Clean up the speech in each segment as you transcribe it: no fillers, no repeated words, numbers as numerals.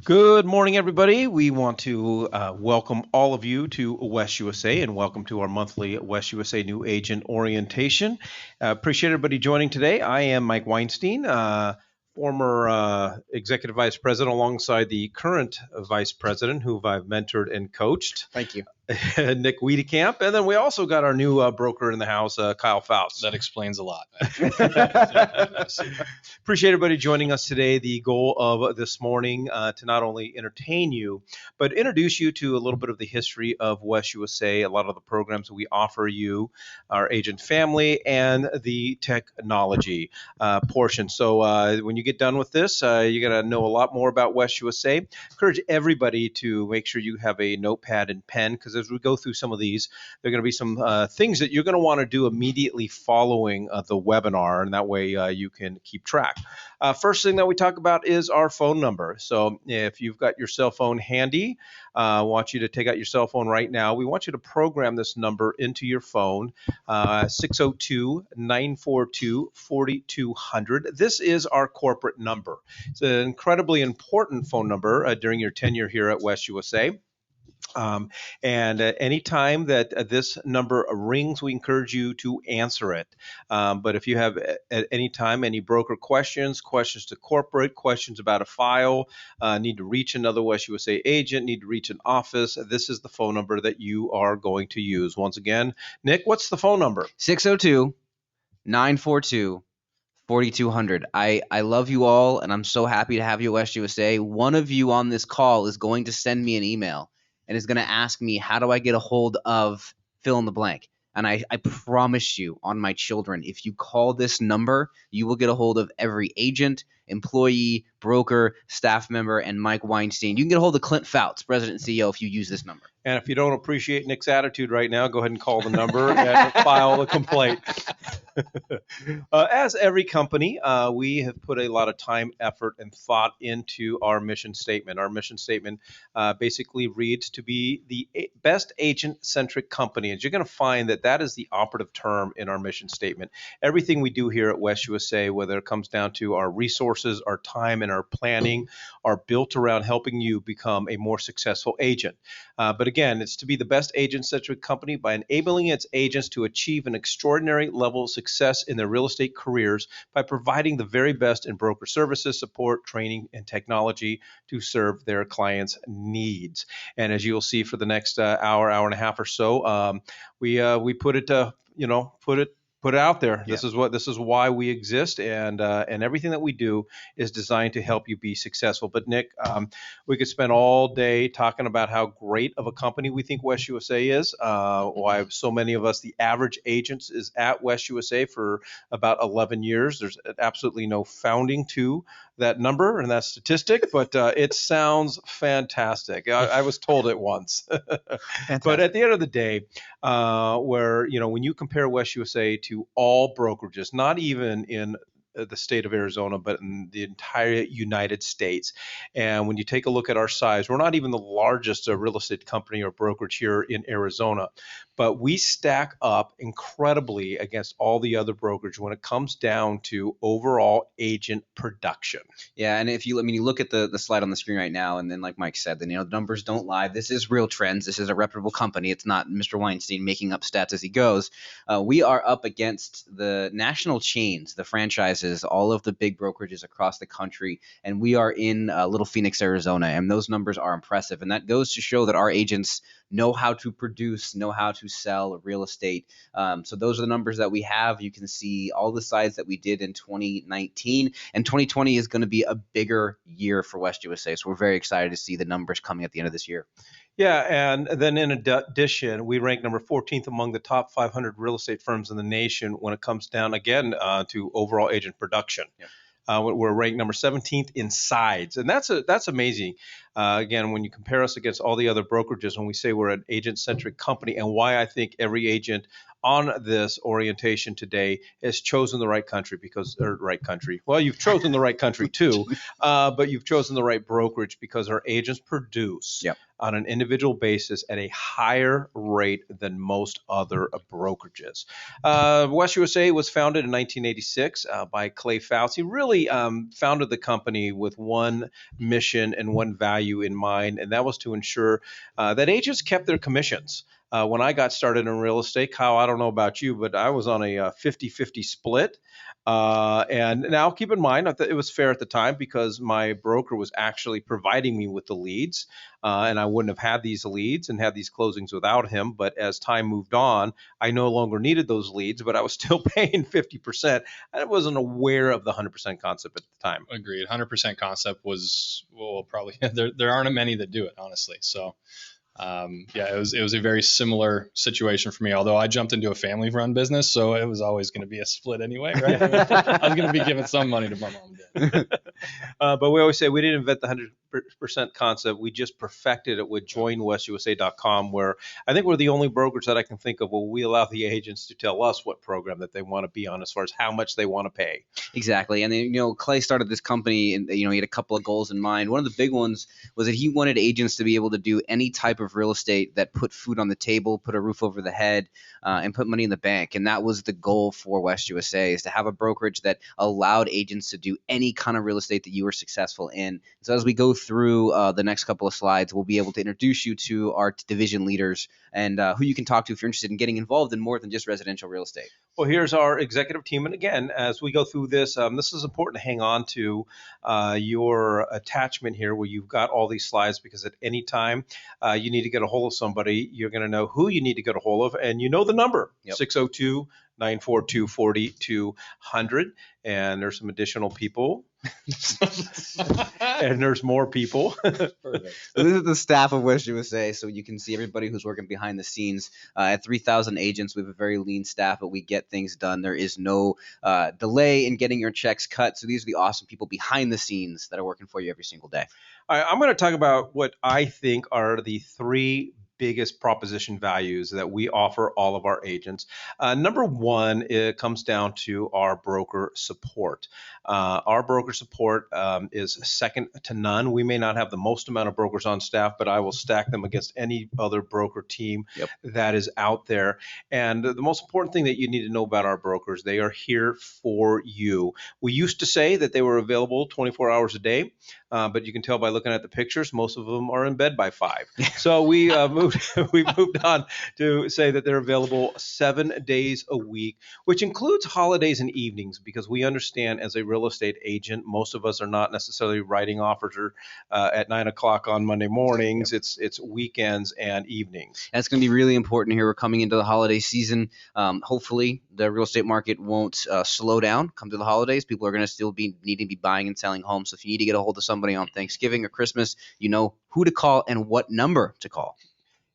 Good morning, everybody. We want to welcome all of you to West USA and welcome to our monthly West USA New Agent Orientation. Appreciate everybody joining today. I am Mike Weinstein, former Executive Vice President alongside the current Vice President who I've mentored and coached. Thank you. Nick Wiedekamp. And then we also got our new broker in the house, Kyle Faust. That explains a lot. Appreciate everybody joining us today. The goal of this morning to not only entertain you, but introduce you to a little bit of the history of West USA, a lot of the programs that we offer you, our agent family, and the technology portion. So when you get done with this, you're going to know a lot more about West USA. Encourage everybody to make sure you have a notepad and pen, because as we go through some of these, there are going to be some things that you're going to want to do immediately following the webinar, and that way you can keep track. First thing that we talk about is our phone number. So if you've got your cell phone handy, I want you to take out your cell phone right now. We want you to program this number into your phone, 602-942-4200. This is our corporate number. It's an incredibly important phone number during your tenure here at West USA. And anytime that this number rings, we encourage you to answer it. But if you have at any time any broker questions to corporate, questions about a file, need to reach another West USA agent, need to reach an office, this is the phone number that you are going to use. Once again, Nick, what's the phone number? 602-942-4200. I love you all, and I'm so happy to have you at West USA. One of you on this call is going to send me an email and is going to ask me, how do I get a hold of fill in the blank? And I promise you on my children, if you call this number, you will get a hold of every agent, employee, broker, staff member, and Mike Weinstein. You can get a hold of Clint Fouts, President and CEO, if you use this number. And if you don't appreciate Nick's attitude right now, go ahead and call the number and file a complaint. As every company, we have put a lot of time, effort, and thought into our mission statement. Our mission statement basically reads to be the best agent-centric company. And you're going to find that that is the operative term in our mission statement. Everything we do here at West USA, whether it comes down to our resources, our time, and our planning, are built around helping you become a more successful agent. But again, it's to be the best agent-centric company by enabling its agents to achieve an extraordinary level of success in their real estate careers by providing the very best in broker services, support, training, and technology to serve their clients' needs. And as you'll see for the next hour and a half or so, we put it out there. Yeah. This is why we exist, and everything that we do is designed to help you be successful. But Nick, we could spend all day talking about how great of a company we think West USA is. Why so many of us, the average agents, is at West USA for about 11 years. There's absolutely no founding to that number and that statistic, but it sounds fantastic. I was told it once. But at the end of the day, when you compare West USA to all brokerages, not even in the state of Arizona, but in the entire United States. And when you take a look at our size, we're not even the largest real estate company or brokerage here in Arizona, but we stack up incredibly against all the other brokerage when it comes down to overall agent production. Yeah, and if you look at the slide on the screen right now, and then like Mike said, then the numbers don't lie. This is real trends. This is a reputable company. It's not Mr. Weinstein making up stats as he goes. We are up against the national chains, the franchises, all of the big brokerages across the country, and we are in Little Phoenix, Arizona, and those numbers are impressive. And that goes to show that our agents know how to produce, know how to sell real estate. So those are the numbers that we have. You can see all the sides that we did in 2019, and 2020 is going to be a bigger year for West USA. So we're very excited to see the numbers coming at the end of this year. Yeah, and then in addition, we rank number 14th among the top 500 real estate firms in the nation when it comes down, again, to overall agent production. Yeah. We're ranked number 17th in sides, and that's amazing. Again, when you compare us against all the other brokerages, when we say we're an agent-centric company, and why I think every agent on this orientation today has chosen the right country well, you've chosen the right country too, but you've chosen the right brokerage because our agents produce Yep. on an individual basis at a higher rate than most other brokerages. West USA was founded in 1986 by Clay Faust. He really founded the company with one mission and one value in mind, and that was to ensure that agents kept their commissions. When I got started in real estate, Kyle, I don't know about you, but I was on a 50-50 split. And now keep in mind, it was fair at the time because my broker was actually providing me with the leads, and I wouldn't have had these leads and had these closings without him. But as time moved on, I no longer needed those leads, but I was still paying 50%. I wasn't aware of the 100% concept at the time. Agreed. 100% concept was, well, probably there aren't many that do it, honestly. So yeah, it was a very similar situation for me, although I jumped into a family run business. So it was always going to be a split anyway, right? I was going to be giving some money to my mom and dad. But we always say we didn't invent the 100% concept. We just perfected it with joinwestusa.com, where I think we're the only brokerage that I can think of where we allow the agents to tell us what program that they want to be on as far as how much they want to pay. Exactly. And then, Clay started this company and, he had a couple of goals in mind. One of the big ones was that he wanted agents to be able to do any type of real estate that put food on the table, put a roof over the head, and put money in the bank. And that was the goal for West USA, is to have a brokerage that allowed agents to do any kind of real estate that you were successful in. So as we go through the next couple of slides, we'll be able to introduce you to our division leaders and who you can talk to if you're interested in getting involved in more than just residential real estate. Well, here's our executive team. And again, as we go through this, this is important to hang on to your attachment here where you've got all these slides, because at any time you need to get a hold of somebody, you're going to know who you need to get a hold of, and you know the number, 602-942-4200. And there's some additional people. And there's more people. Perfect. So this is the staff of West USA. So you can see everybody who's working behind the scenes. At 3,000 agents, we have a very lean staff, but we get things done. There is no delay in getting your checks cut. So these are the awesome people behind the scenes that are working for you every single day. All right, I'm going to talk about what I think are the three biggest proposition values that we offer all of our agents. Number one, it comes down to our broker support. Our broker support is second to none. We may not have the most amount of brokers on staff, but I will stack them against any other broker team that is out there. And the most important thing that you need to know about our brokers, they are here for you. We used to say that they were available 24 hours a day, but you can tell by looking at the pictures, most of them are in bed by 5. So we we moved on to say that they're available 7 days a week, which includes holidays and evenings, because we understand as a real estate agent, most of us are not necessarily writing offers at 9 o'clock on Monday mornings. It's weekends and evenings. That's going to be really important here. We're coming into the holiday season. Hopefully, the real estate market won't slow down come to the holidays. People are going to still be needing to be buying and selling homes. So if you need to get a hold of somebody on Thanksgiving or Christmas, you know who to call and what number to call.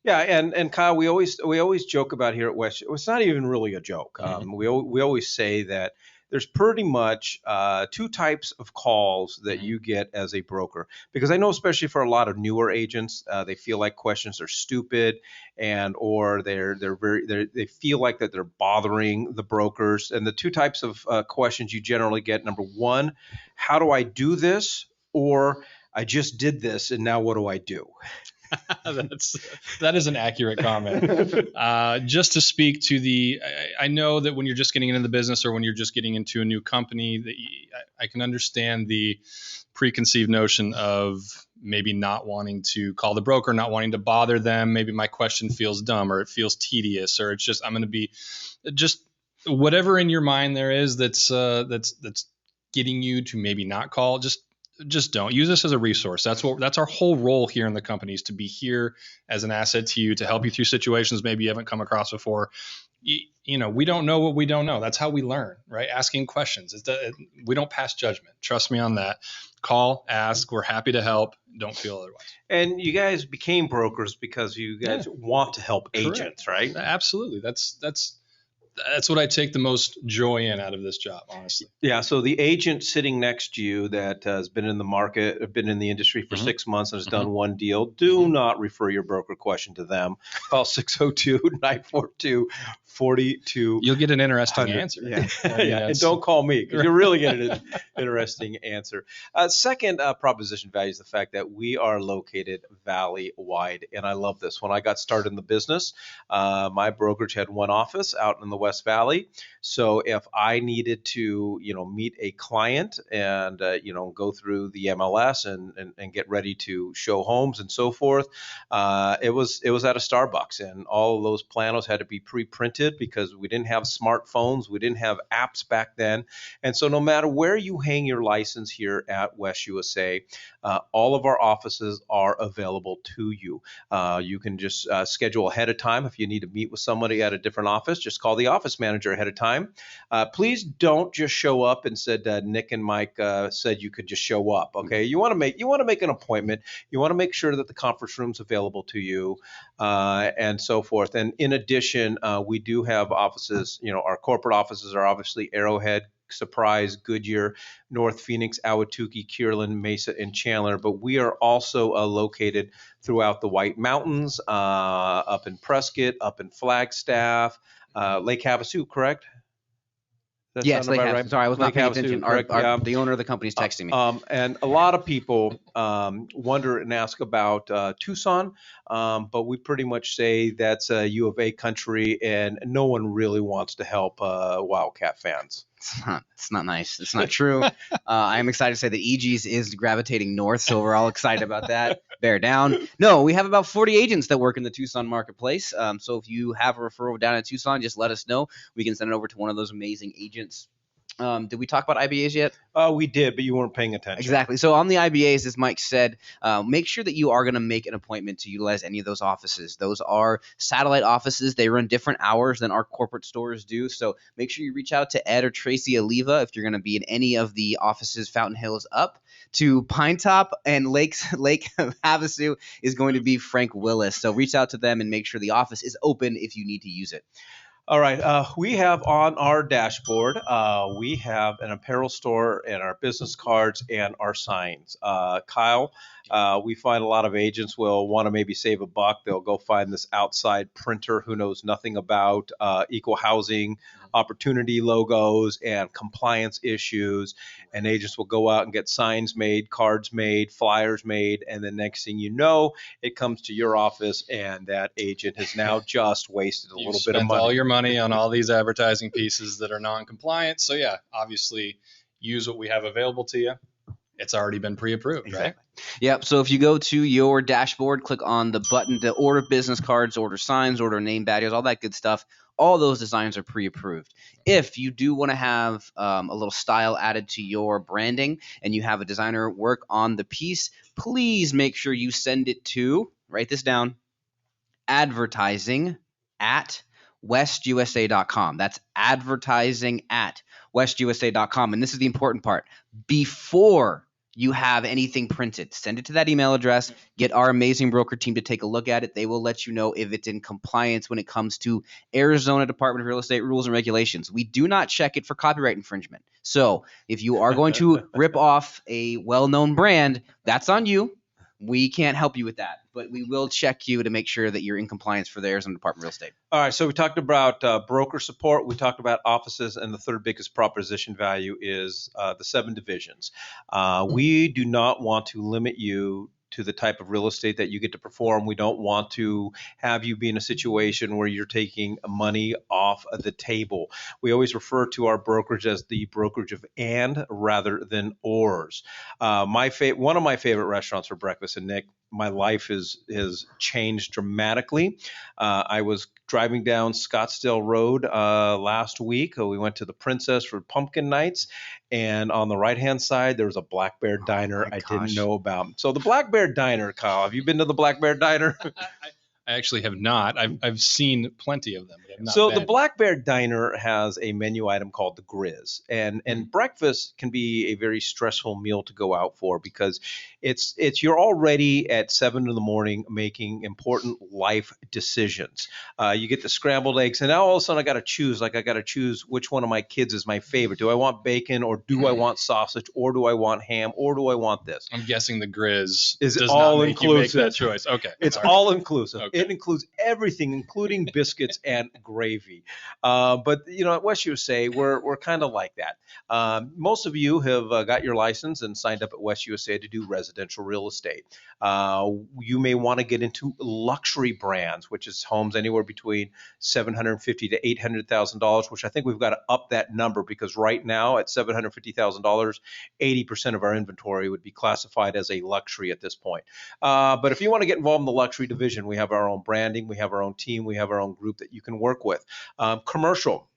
Yeah, and Kyle, we always joke about here at West. It's not even really a joke. We always say that there's pretty much 2 types of calls that you get as a broker, because I know especially for a lot of newer agents, they feel like questions are stupid, or they feel like that they're bothering the brokers. And the 2 types of questions you generally get: number one, how do I do this? Or I just did this and now what do I do? That is an accurate comment. Just to speak to I know that when you're just getting into the business or when you're just getting into a new company, that I can understand the preconceived notion of maybe not wanting to call the broker, not wanting to bother them. Maybe my question feels dumb, or it feels tedious, or it's just I'm going to be just whatever in your mind there is that's getting you to maybe not call. Just don't use this as a resource. That's our whole role here in the company, is to be here as an asset to you, to help you through situations maybe you haven't come across before. We don't know what we don't know. That's how we learn, right? Asking questions. We don't pass judgment. Trust me on that. Call, ask. We're happy to help. Don't feel otherwise. And you guys became brokers because you guys want to help agents, right? Absolutely. That's That's what I take the most joy in out of this job, honestly. Yeah. So the agent sitting next to you that has been in the market, been in the industry for Mhm. 6 months and has Mhm. done one deal, do not refer your broker question to them. Call 602-942-42. You'll get an interesting 100. answer. Yeah. I mean, Yeah. And that's- don't call me because you're really getting an interesting answer. Second proposition value is the fact that we are located valley-wide. And I love this. When I got started in the business, my brokerage had one office out in the West Valley. So if I needed to, meet a client and, go through the MLS and get ready to show homes and so forth, it was at a Starbucks, and all of those planos had to be pre-printed because we didn't have smartphones, we didn't have apps back then, and so no matter where you hang your license here at West USA, all of our offices are available to you. You can just schedule ahead of time. If you need to meet with somebody at a different office, just call the office manager ahead of time. Please don't just show up and said Nick and Mike said you could just show up. Okay, you want to make an appointment. You want to make sure that the conference room's available to you, and so forth. And in addition, we do have offices. Our corporate offices are obviously Arrowhead, Surprise, Goodyear, North Phoenix, Ahwatukee, Kierland, Mesa, and Chandler. But we are also located throughout the White Mountains, up in Prescott, up in Flagstaff, Lake Havasu, correct? That Yes, sound Lake about Havasu. right? Sorry, I was not Lake paying Havasu, attention. correct? Yeah. The owner of the company is texting me. And a lot of people wonder and ask about Tucson, but we pretty much say that's a U of A country, and no one really wants to help Wildcat fans. It's not nice. It's not true. I am excited to say that EG's is gravitating north, so we're all excited about that. Bear down. No, we have about 40 agents that work in the Tucson marketplace. So if you have a referral down in Tucson, just let us know. We can send it over to one of those amazing agents. Did we talk about IBAs yet? We did, but you weren't paying attention. Exactly. So on the IBAs, as Mike said, make sure that you are going to make an appointment to utilize any of those offices. Those are satellite offices. They run different hours than our corporate stores do. So make sure you reach out to Ed or Tracy Oliva if you're going to be in any of the offices. Fountain Hills up to Pine Top, and Lake Havasu is going to be Frank Willis. So reach out to them and make sure the office is open if you need to use it. All right. We have on our dashboard, we have an apparel store and our business cards and our signs. Kyle, we find a lot of agents will want to maybe save a buck. They'll go find this outside printer who knows nothing about equal housing, opportunity logos, and compliance issues. And agents will go out and get signs made, cards made, flyers made. And the next thing you know, it comes to your office, and that agent has now just wasted a You've little bit of spent money. all your money on all these advertising pieces that are non-compliant. So yeah, obviously use what we have available to you. It's already been pre-approved, right? Yep. So if you go to your dashboard, click on the button to order business cards, order signs, order name badges, all that good stuff. All those designs are pre-approved. If you do want to have a little style added to your branding and you have a designer work on the piece, please make sure you send it to, write this down, advertising@westusa.com. That's advertising@westusa.com. And this is the important part. Before you have anything printed, send it to that email address. Get our amazing broker team to take a look at it. They will let you know if it's in compliance when it comes to Arizona Department of Real Estate rules and regulations. We do not check it for copyright infringement. So if you are going to rip off a well-known brand, that's on you. We can't help you with that, but we will check you to make sure that you're in compliance for the Arizona Department of Real Estate. All right, so we talked about broker support, we talked about offices, and the third biggest proposition value is the 7 divisions. We do not want to limit you to the type of real estate that you get to perform. We don't want to have you be in a situation where you're taking money off of the table. We always refer to our brokerage as the brokerage of and rather than ors. One of my favorite restaurants for breakfast, and Nick, my life has changed dramatically. I was driving down Scottsdale Road last week. We went to the Princess for pumpkin nights, and on the right-hand side, there was a Black Bear Diner I didn't know about. So the Black Bear Diner, Kyle, have you been to the Black Bear Diner? I actually have not. I've seen plenty of them, but not So the Ben. Black Bear Diner has a menu item called the Grizz, and breakfast can be a very stressful meal to go out for because it's you're already at 7 in the morning making important life decisions. You get the scrambled eggs, and now all of a sudden I got to choose. Like I got to choose which one of my kids is my favorite. Do I want bacon, or do I want sausage, or do I want ham, or do I want this? I'm guessing the Grizz Is does all not make you make inclusive. that choice. Okay. It's All right. all inclusive. Okay. It includes everything, including biscuits and gravy. But at West USA, we're kind of like that. Most of you have got your license and signed up at West USA to do residential real estate. You may want to get into luxury brands, which is homes anywhere between $750,000 to $800,000, which I think we've got to up that number because right now at $750,000, 80% of our inventory would be classified as a luxury at this point. But if you want to get involved in the luxury division, we have our own branding, we have our own team, we have our own group that you can work with. Commercial.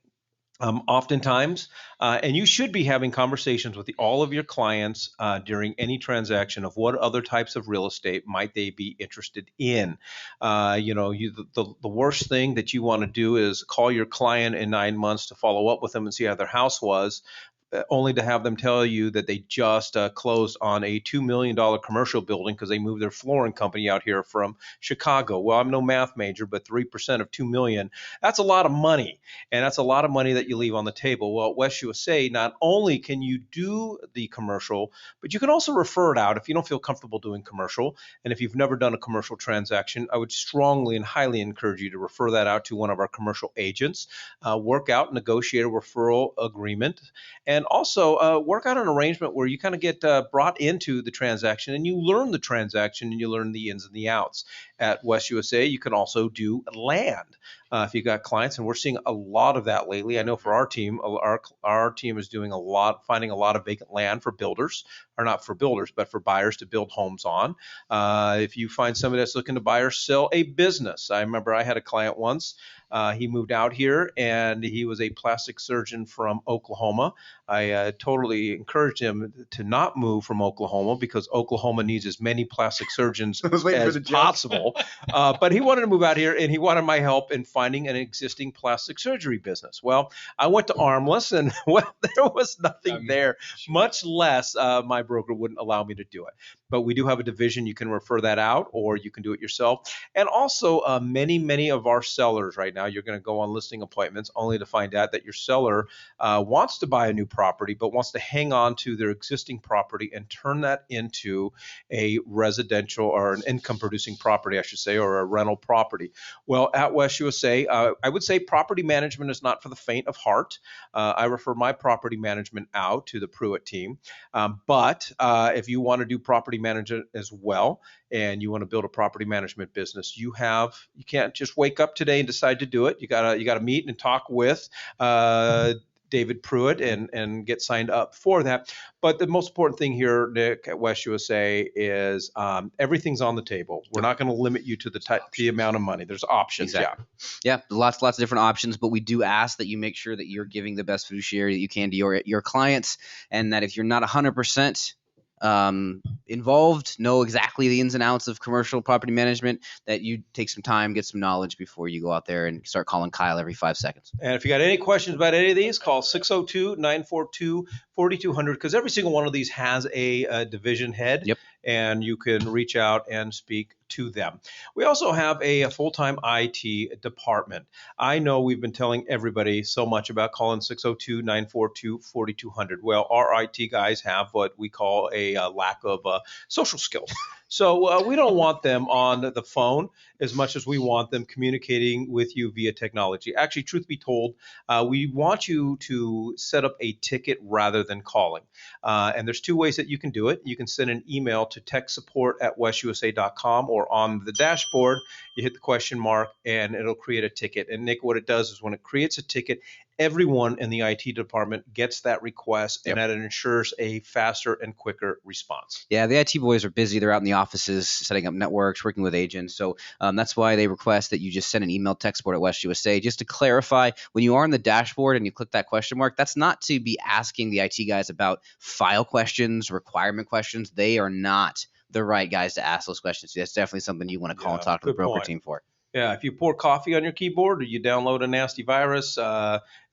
Oftentimes, and you should be having conversations with all of your clients during any transaction of what other types of real estate might they be interested in. The worst thing that you want to do is call your client in 9 months to follow up with them and see how their house was. Only to have them tell you that they just closed on a $2 million commercial building because they moved their flooring company out here from Chicago. Well, I'm no math major, but 3% of $2 million, that's a lot of money. And that's a lot of money that you leave on the table. Well, at West USA, not only can you do the commercial, but you can also refer it out if you don't feel comfortable doing commercial. And if you've never done a commercial transaction, I would strongly and highly encourage you to refer that out to one of our commercial agents, work out, negotiate a referral agreement, and also work out an arrangement where you kind of get brought into the transaction and you learn the transaction and you learn the ins and the outs. At West USA, you can also do land. If you got clients, and we're seeing a lot of that lately. I know for our team, our team is doing finding a lot of vacant land for builders, or not for builders, but for buyers to build homes on. If you find somebody that's looking to buy or sell a business, I remember I had a client once. He moved out here and he was a plastic surgeon from Oklahoma. I totally encouraged him to not move from Oklahoma because Oklahoma needs as many plastic surgeons as possible. But he wanted to move out here and he wanted my help in finding an existing plastic surgery business. Well, I went to Armless and there was nothing there, much less my broker wouldn't allow me to do it. But we do have a division. You can refer that out or you can do it yourself. And also many of our sellers right now, you're going to go on listing appointments only to find out that your seller wants to buy a new property, but wants to hang on to their existing property and turn that into a residential or an income producing property, I should say, or a rental property. Well, at West USA, I would say property management is not for the faint of heart. I refer my property management out to the Pruitt team. But if you want to do property management as well, and you want to build a property management business, you can't just wake up today and decide to do it. You gotta meet and talk with David Pruitt and get signed up for that. But the most important thing here, Nick, at West USA is everything's on the table. We're not going to limit you to the amount of money. There's options. Exactly. Yeah, lots of different options, but we do ask that you make sure that you're giving the best fiduciary that you can to your clients, and that if you're not 100% involved, know exactly the ins and outs of commercial property management, that you take some time, get some knowledge before you go out there and start calling Kyle every 5 seconds. And if you got any questions about any of these, call 602-942-4200 because every single one of these has a division head. Yep. And you can reach out and speak to them. We also have a full-time IT department. I know we've been telling everybody so much about calling 602-942-4200. Well, our IT guys have what we call a lack of social skills. So we don't want them on the phone as much as we want them communicating with you via technology. Actually, truth be told, we want you to set up a ticket rather than calling. And there's two ways that you can do it. You can send an email to techsupport@westusa.com, or on the dashboard, you hit the question mark and it'll create a ticket. And Nick, what it does is when it creates a ticket, everyone in the IT department gets that request, and that ensures a faster and quicker response. Yeah, the IT boys are busy. They're out in the offices setting up networks, working with agents. So that's why they request that you just send an email to techsupport@westusa. Just to clarify, when you are on the dashboard and you click that question mark, that's not to be asking the IT guys about file questions, requirement questions. They are not the right guys to ask those questions. That's definitely something you want to call and talk to the broker team for. Yeah, if you pour coffee on your keyboard or you download a nasty virus,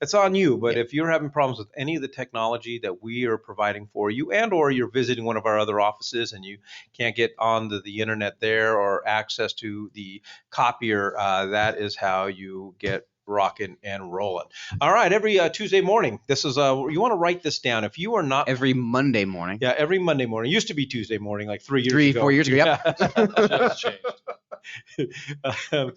it's on you. But if you're having problems with any of the technology that we are providing for you, and or you're visiting one of our other offices and you can't get onto the internet there or access to the copier, that is how you get rocking and rolling. All right, every Tuesday morning. This is you want to write this down. If you are not Every Monday morning. yeah, every Monday morning. It used to be Tuesday morning, like 3 years ago. 4 years ago. Yep. Just changed. um,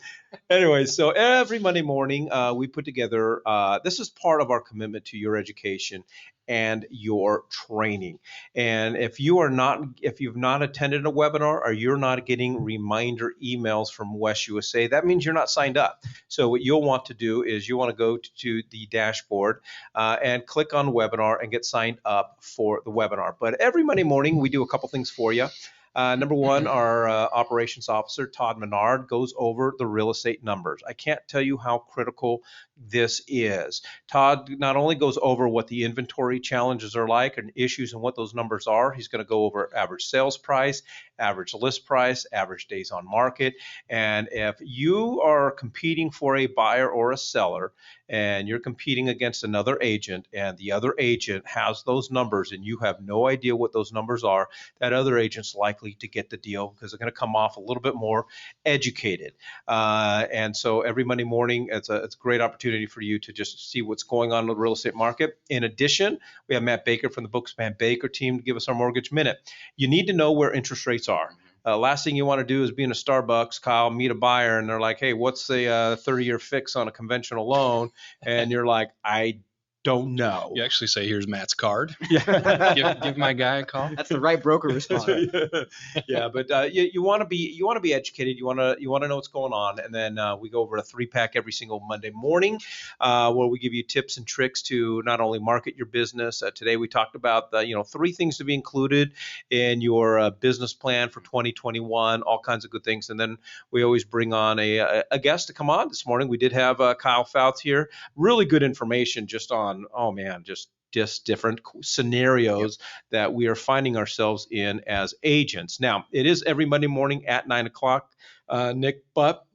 anyway, so every Monday morning, we put together, this is part of our commitment to your education and your training. And if you've not attended a webinar or you're not getting reminder emails from West USA, that means you're not signed up. So what you'll want to do is you want to go to the dashboard and click on webinar and get signed up for the webinar. But every Monday morning, we do a couple things for you. Number one, our operations officer, Todd Menard, goes over the real estate numbers. I can't tell you how critical this is. Todd not only goes over what the inventory challenges are like and issues and what those numbers are, he's going to go over average sales price, average list price, average days on market. And if you are competing for a buyer or a seller and you're competing against another agent and the other agent has those numbers and you have no idea what those numbers are, that other agent's likely to get the deal because they're going to come off a little bit more educated. And so every Monday morning, it's a great opportunity for you to just see what's going on in the real estate market. In addition, we have Matt Baker from the Books Matt Baker team to give us our mortgage minute. You need to know where interest rates are. Last thing you want to do is be in a Starbucks, Kyle, meet a buyer, and they're like, hey, what's the 30-year fix on a conventional loan? And you're like, I don't know. You actually say, here's Matt's card. Yeah. give my guy a call. That's the right broker response. Yeah, but you want to be educated. You want to know what's going on, and then we go over a 3-pack every single Monday morning, where we give you tips and tricks to not only market your business. Today we talked about the 3 things to be included in your business plan for 2021. All kinds of good things, and then we always bring on a guest to come on. This morning we did have Kyle Fouts here. Really good information just on just different scenarios that we are finding ourselves in as agents. Now, it is every Monday morning at 9 o'clock, Nick, but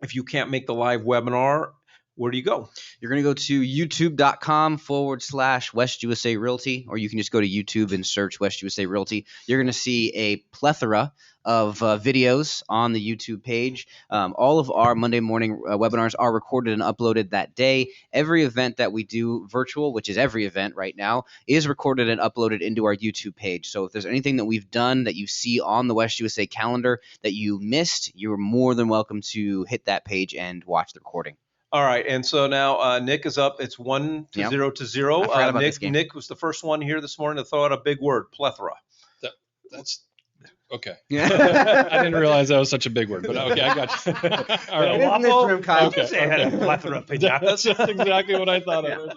if you can't make the live webinar, where do you go? You're going to go to youtube.com/West USA Realty, or you can just go to YouTube and search West USA Realty. You're going to see a plethora of videos on the YouTube page. All of our Monday morning webinars are recorded and uploaded that day. Every event that we do virtual, which is every event right now, is recorded and uploaded into our YouTube page. So if there's anything that we've done that you see on the West USA calendar that you missed, you're more than welcome to hit that page and watch the recording. All right, and so now Nick is up. It's 1-0 to 0. I forgot about this game. Nick was the first one here this morning to throw out a big word, plethora. That's okay. I didn't realize that was such a big word, but okay, I got you. All right. In this room, Kyle. Okay. Plethora of That's piñatas. exactly what I thought of.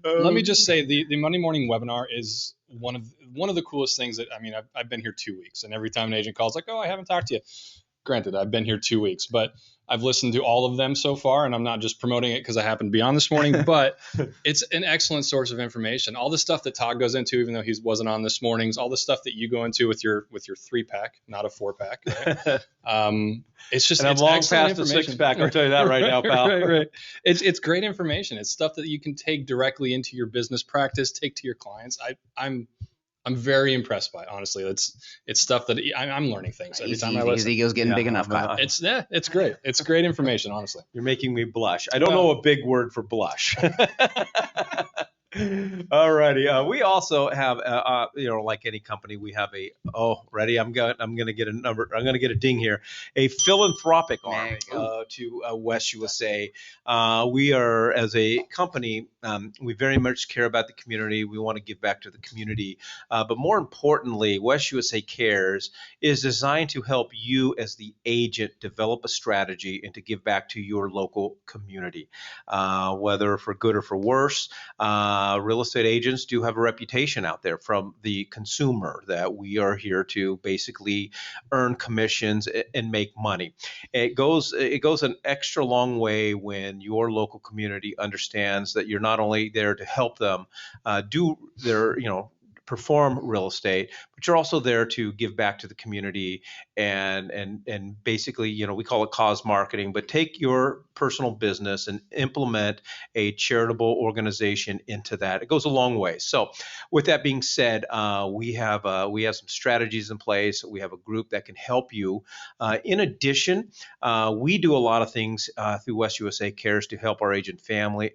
Let me just say the Monday morning webinar is one of the coolest things that I've been here 2 weeks, and every time an agent calls like, oh, I haven't talked to you. Granted, I've been here 2 weeks, but I've listened to all of them so far, and I'm not just promoting it because I happened to be on this morning, but it's an excellent source of information. All the stuff that Todd goes into, even though he wasn't on this morning's, all the stuff that you go into with your 3-pack, not a 4-pack. Right? It's just, and I'm long past the 6-pack. I'll tell you that right now, pal. right. It's great information. It's stuff that you can take directly into your business practice, take to your clients. I'm very impressed by it, honestly. It's stuff that I'm learning things every time I listen. His ego's getting big enough, Kyle. It's great. It's great information, honestly. You're making me blush. I don't know a big word for blush. All righty. We also have, like any company, we have ready. I'm going to get a number. I'm going to get a ding here. A philanthropic arm to West USA. We are, as a company, we very much care about the community. We want to give back to the community. But more importantly, West USA Cares is designed to help you as the agent develop a strategy and to give back to your local community, whether for good or for worse. Real estate agents do have a reputation out there from the consumer that we are here to basically earn commissions and make money. It goes an extra long way when your local community understands that you're not only there to help them do their, perform real estate, but you're also there to give back to the community and basically, we call it cause marketing, but take your personal business and implement a charitable organization into that. It goes a long way. So with that being said, we have some strategies in place. We have a group that can help you. In addition, we do a lot of things through West USA Cares to help our agent family,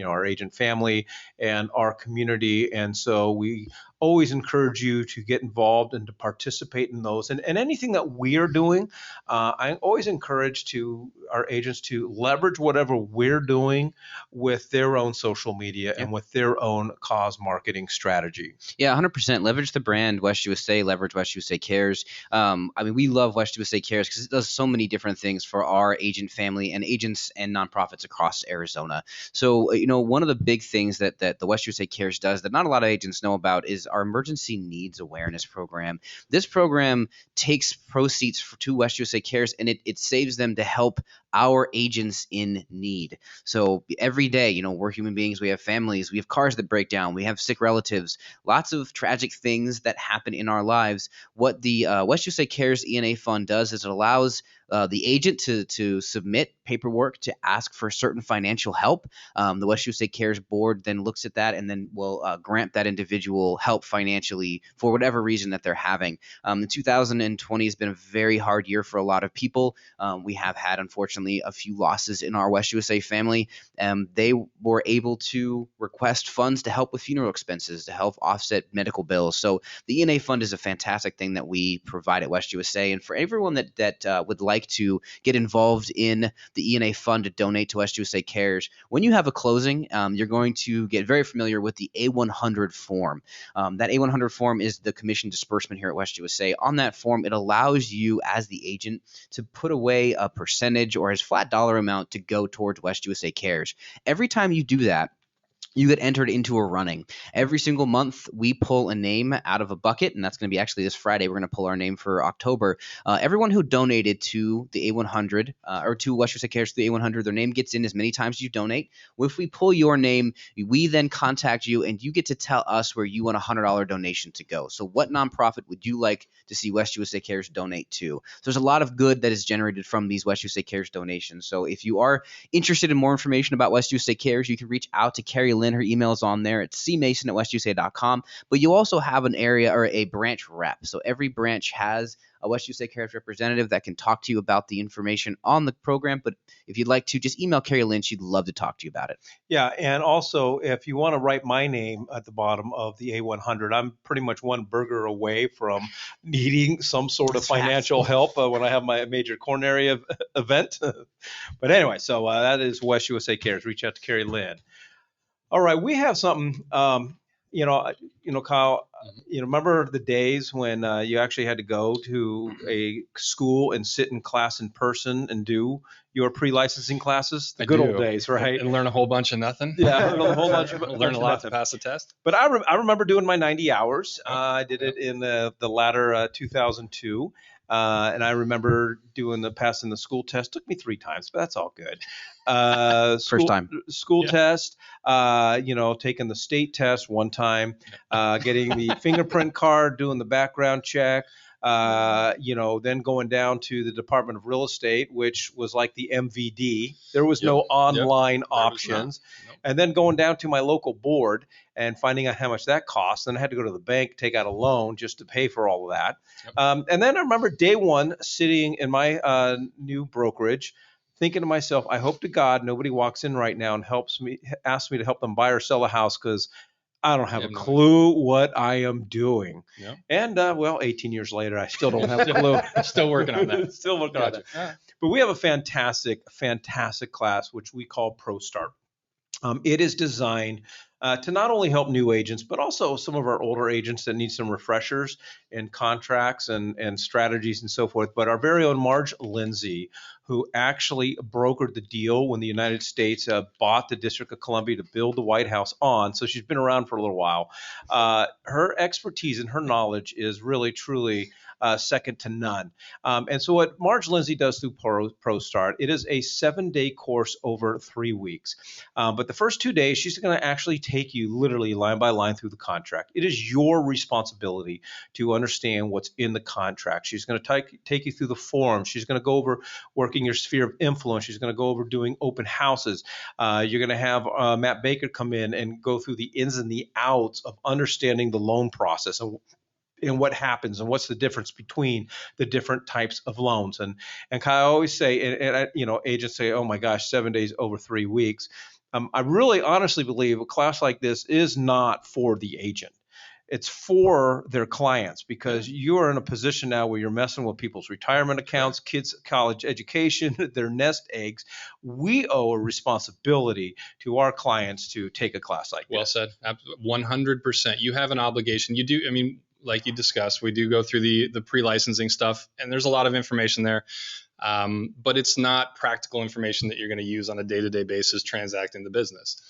our agent family and our community. And so we always encourage you to get involved and to participate in those. And anything that we are doing, I always encourage our agents to leverage whatever we're doing with their own social media and with their own cause marketing strategy. Yeah, 100%. Leverage the brand West USA, leverage West USA Cares. We love West USA Cares because it does so many different things for our agent family and agents and nonprofits across Arizona. So, one of the big things that the West USA Cares does that not a lot of agents know about is our emergency needs awareness program. This program takes proceeds to West USA Cares and it saves them to help our agents in need. So every day, we're human beings, we have families, we have cars that break down, we have sick relatives, lots of tragic things that happen in our lives. What the West USA Cares ENA Fund does is it allows the agent to submit paperwork to ask for certain financial help. The West USA Cares board then looks at that and then will grant that individual help financially for whatever reason that they're having. 2020 has been a very hard year for a lot of people. We have had, unfortunately, a few losses in our West USA family. They were able to request funds to help with funeral expenses, to help offset medical bills. So the ENA Fund is a fantastic thing that we provide at West USA. And for everyone that would like to get involved in the ENA Fund to donate to West USA Cares, when you have a closing, you're going to get very familiar with the A100 form. That A100 form is the commission disbursement here at West USA. On that form, it allows you as the agent to put away a percentage or as flat dollar amount to go towards West USA Cares. Every time you do that, you get entered into a running. Every single month, we pull a name out of a bucket, and that's going to be actually this Friday. We're going to pull our name for October. Everyone who donated to the A100 or to West USA Cares to the A100, their name gets in as many times as you donate. If we pull your name, we then contact you, and you get to tell us where you want a $100 donation to go. So what nonprofit would you like to see West USA Cares donate to? So there's a lot of good that is generated from these West USA Cares donations. So if you are interested in more information about West USA Cares, you can reach out to Carrie Lynn. Her email is on there. It's cmason@westusa.com. But you also have an area or a branch rep. So every branch has a West USA Cares representative that can talk to you about the information on the program. But if you'd like to, just email Carrie Lynn. She'd love to talk to you about it. Yeah, and also if you want to write my name at the bottom of the A100, I'm pretty much one burger away from needing some sort of financial help when I have my major coronary event. But anyway, so that is West USA Cares. Reach out to Carrie Lynn. All right, we have something. Kyle. Remember the days when you actually had to go to a school and sit in class in person and do your pre-licensing classes? The good old days, right? And learn a whole bunch of nothing. Yeah, learn a whole bunch of learn a lot to pass the test. But I remember doing my 90 hours. I did it in the latter 2002. And I remember passing the school test. Took me 3 times, but that's all good. First time. School test, taking the state test 1 time, getting the fingerprint card, doing the background check, then going down to the Department of Real Estate, which was like the MVD. There was no online options. And then going down to my local board and finding out how much that cost. Then I had to go to the bank, take out a loan just to pay for all of that. And then I remember day 1 sitting in my new brokerage, thinking to myself, I hope to God nobody walks in right now and asks me to help them buy or sell a house, because I don't have a clue what I am doing. Yeah. And 18 years later, I still don't have a clue. Still working on that. Still working on that. But we have a fantastic class, which we call Prostart. It is designed to not only help new agents, but also some of our older agents that need some refreshers in contracts and strategies and so forth. But our very own Marge Lindsay, who actually brokered the deal when the United States bought the District of Columbia to build the White House on. So she's been around for a little while. Her expertise and her knowledge is really, truly second to none. And so what Marge Lindsay does through Prostart, it is a 7-day course over 3 weeks. But the first 2 days, she's going to actually take you literally line by line through the contract. It is your responsibility to understand what's in the contract. She's going to take you through the forms. She's going to go over working your sphere of influence. She's going to go over doing open houses. You're going to have Matt Baker come in and go through the ins and the outs of understanding the loan process and what happens and what's the difference between the different types of loans. And I always say, agents say, oh my gosh, 7 days over 3 weeks. I really honestly believe a class like this is not for the agent. It's for their clients, because you are in a position now where you're messing with people's retirement accounts, kids' college education, their nest eggs. We owe a responsibility to our clients to take a class like this. Well said. 100%. You have an obligation. You do. I mean, like you discussed, we do go through the pre-licensing stuff, and there's a lot of information there. But it's not practical information that you're going to use on a day-to-day basis transacting the business.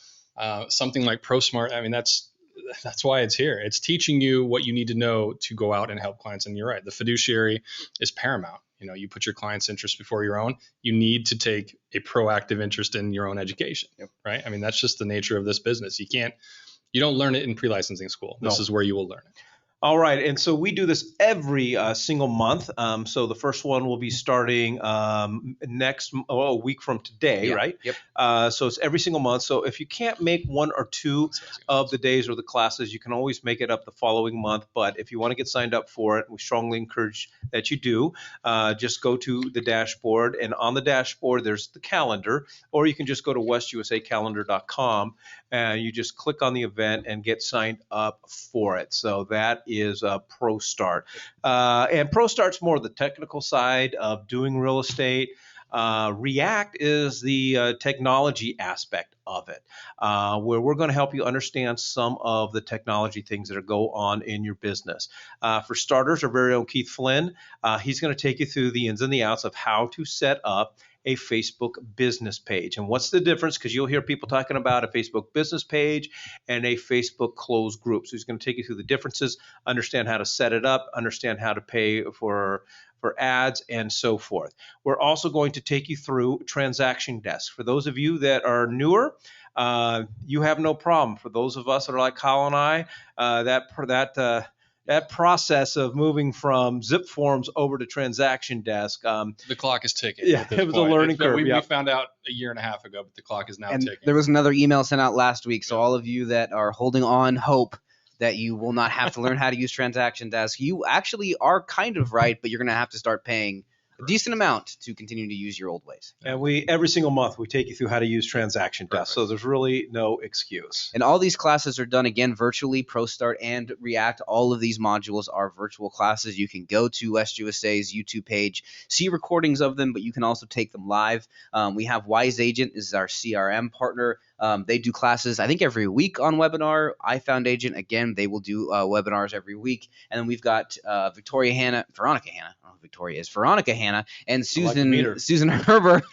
Something like ProSmart, I mean, that's why it's here. It's teaching you what you need to know to go out and help clients. And you're right, the fiduciary is paramount. You put your client's interest before your own. You need to take a proactive interest in your own education, right? I mean, that's just the nature of this business. You don't learn it in pre-licensing school. This is where you will learn it. All right, and so we do this every single month. So the first one will be starting a week from today, right? Yep. So it's every single month. So if you can't make one or two of the days or the classes, you can always make it up the following month. But if you want to get signed up for it, we strongly encourage that you do. Just go to the dashboard, and on the dashboard, there's the calendar, or you can just go to westusacalendar.com and you just click on the event and get signed up for it. So that is Prostart. And Prostart's more the technical side of doing real estate. React is the technology aspect of it, where we're going to help you understand some of the technology things that go on in your business. For starters, our very own Keith Flynn, he's going to take you through the ins and the outs of how to set up a Facebook business page. And what's the difference? Because you'll hear people talking about a Facebook business page and a Facebook closed group. So he's going to take you through the differences, understand how to set it up, understand how to pay for ads, and so forth. We're also going to take you through Transaction Desk. For those of you that are newer, you have no problem. For those of us that are like Kyle and I, that process of moving from zip forms over to Transaction Desk. The clock is ticking. Yeah, it was a learning curve. We found out a year and a half ago, but the clock is now ticking. There was another email sent out last week. So all of you that are holding on hope that you will not have to learn how to use Transaction Desk, you actually are kind of right, but you're going to have to start paying a decent amount to continue to use your old ways. And every single month we take you through how to use Transaction Desk. So there's really no excuse. And all these classes are done again virtually. Prostart and React, all of these modules are virtual classes. You can go to West USA's YouTube page, see recordings of them, but you can also take them live. We have Wise Agent is our CRM partner. They do classes, I think, every week on webinar. iFound Agent, again, they will do webinars every week. And then we've got Veronica Hanna. Victoria is Veronica Hanna, and Susan Herbert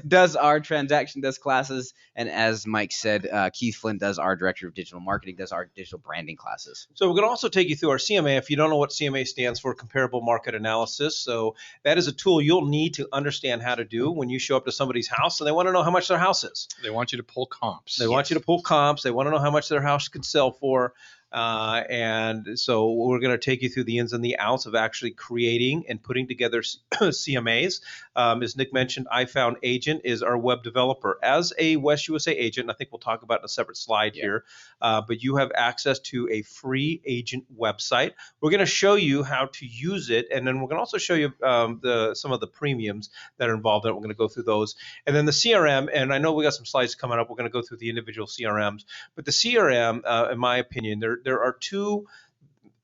does our Transaction Desk classes, and as Mike said, Keith Flynn does our Director of Digital Marketing, does our digital branding classes. So we're going to also take you through our CMA. If you don't know what CMA stands for, Comparable Market Analysis. So that is a tool you'll need to understand how to do when you show up to somebody's house and they want to know how much their house is. They want you to pull comps. They want you to pull comps. They want to know how much their house could sell for. And so we're going to take you through the ins and the outs of actually creating and putting together CMAs. As Nick mentioned, iFound Agent is our web developer. As a West USA agent, I think we'll talk about in a separate slide here, but you have access to a free agent website. We're going to show you how to use it, and then we're going to also show you some of the premiums that are involved in it. We're going to go through those. And then the CRM, and I know we got some slides coming up. We're going to go through the individual CRMs, but the CRM, in my opinion, there are two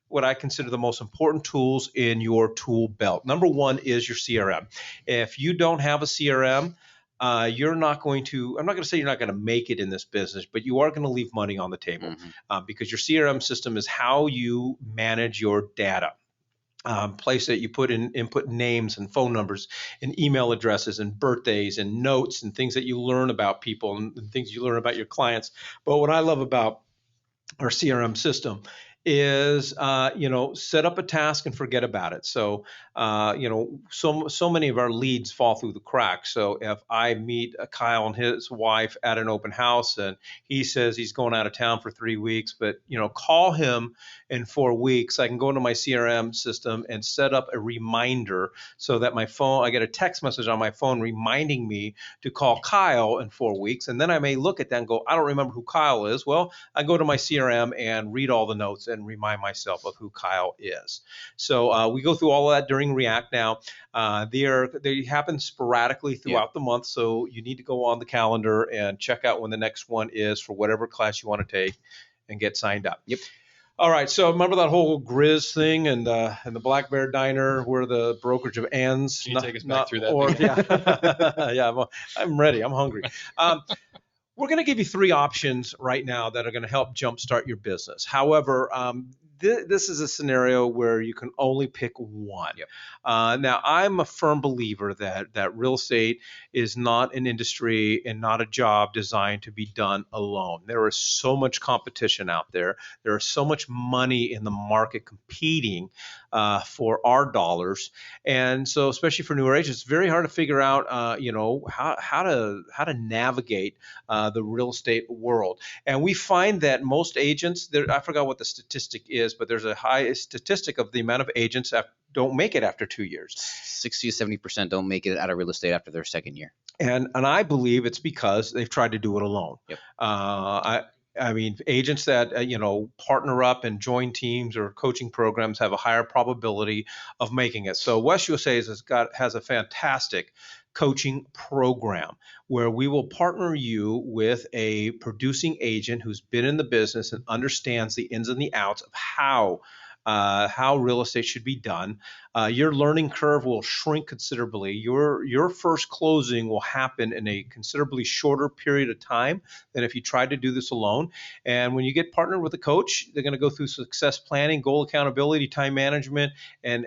what I consider the most important tools in your tool belt. Number one is your CRM. If you don't have a CRM, you're not going to, I'm not going to say you're not going to make it in this business, but you are going to leave money on the table because your CRM system is how you manage your data. Place that you input names and phone numbers and email addresses and birthdays and notes and things that you learn about people and things you learn about your clients. But what I love about our CRM system is set up a task and forget about it. So so many of our leads fall through the cracks. So if I meet Kyle and his wife at an open house and he says he's going out of town for 3 weeks, but call him in 4 weeks, I can go into my CRM system and set up a reminder so that I get a text message on my phone reminding me to call Kyle in 4 weeks. And then I may look at that and go, I don't remember who Kyle is. Well, I go to my CRM and read all the notes and remind myself of who Kyle is. So we go through all of that during React. Now, they happen sporadically throughout the month, so you need to go on the calendar and check out when the next one is for whatever class you want to take and get signed up. Yep. All right, so remember that whole Grizz thing and the Black Bear Diner where the brokerage of ends? Can you take us back through that? Yeah, I'm ready. I'm hungry. We're going to give you 3 options right now that are going to help jumpstart your business. However, this is a scenario where you can only pick one. Yep. Now, I'm a firm believer that real estate is not an industry and not a job designed to be done alone. There is so much competition out there. There is so much money in the market competing for our dollars, and so especially for newer agents, it's very hard to figure out, how to navigate the real estate world. And we find that most agents, I forgot what the statistic is, but there's a high statistic of the amount of agents that don't make it after 2 years. 60 to 70% don't make it out of real estate after their second year. And I believe it's because they've tried to do it alone. Yep. I mean, agents that partner up and join teams or coaching programs have a higher probability of making it. So West USA has a fantastic coaching program where we will partner you with a producing agent who's been in the business and understands the ins and the outs of how real estate should be done. Your learning curve will shrink considerably. Your first closing will happen in a considerably shorter period of time than if you tried to do this alone. And when you get partnered with a coach, they're going to go through success planning, goal accountability, time management, and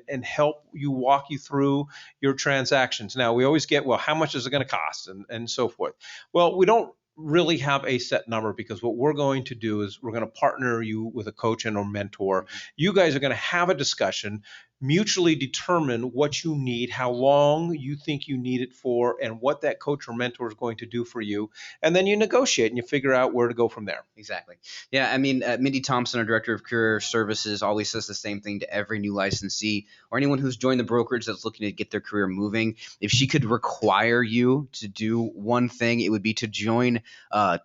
walk you through your transactions. Now, we always get, well, how much is it going to cost and so forth. Well, we don't really have a set number because what we're going to do is we're going to partner you with a coach and or mentor. You guys are going to have a discussion, mutually determine what you need, how long you think you need it for, and what that coach or mentor is going to do for you. And then you negotiate and you figure out where to go from there. Exactly. Yeah, I mean, Mindy Thompson, our director of career services, always says the same thing to every new licensee or anyone who's joined the brokerage that's looking to get their career moving. If she could require you to do one thing, it would be to join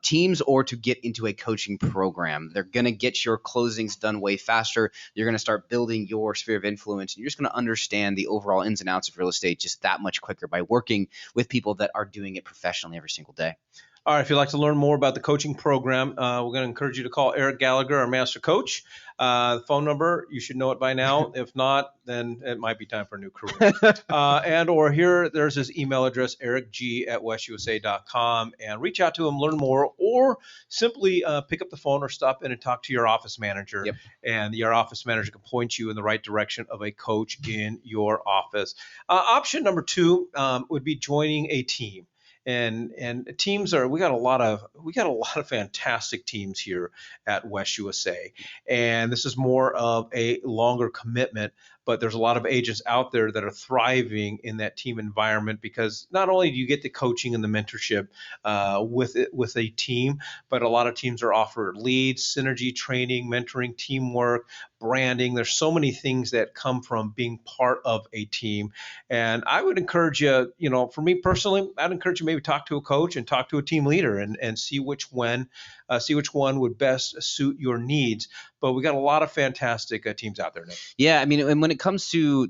teams or to get into a coaching program. They're going to get your closings done way faster. You're going to start building your sphere of influence. And you're just going to understand the overall ins and outs of real estate just that much quicker by working with people that are doing it professionally every single day. All right, if you'd like to learn more about the coaching program, we're going to encourage you to call Eric Gallagher, our master coach. The phone number, you should know it by now. If not, then it might be time for a new career. There's his email address, ericg@westusa.com, and reach out to him, learn more, or simply pick up the phone or stop in and talk to your office manager. Yep. And your office manager can point you in the right direction of a coach in your office. Option number 2 would be joining a team. And teams we got a lot of fantastic teams here at West USA, and this is more of a longer commitment. But there's a lot of agents out there that are thriving in that team environment because not only do you get the coaching and the mentorship with a team, but a lot of teams are offered leads, synergy training, mentoring, teamwork, branding. There's so many things that come from being part of a team. And I would encourage you, for me personally, I'd encourage you maybe talk to a coach and talk to a team leader and see which one would best suit your needs. But we got a lot of fantastic teams out there, Nick. Yeah, I mean, and when it comes to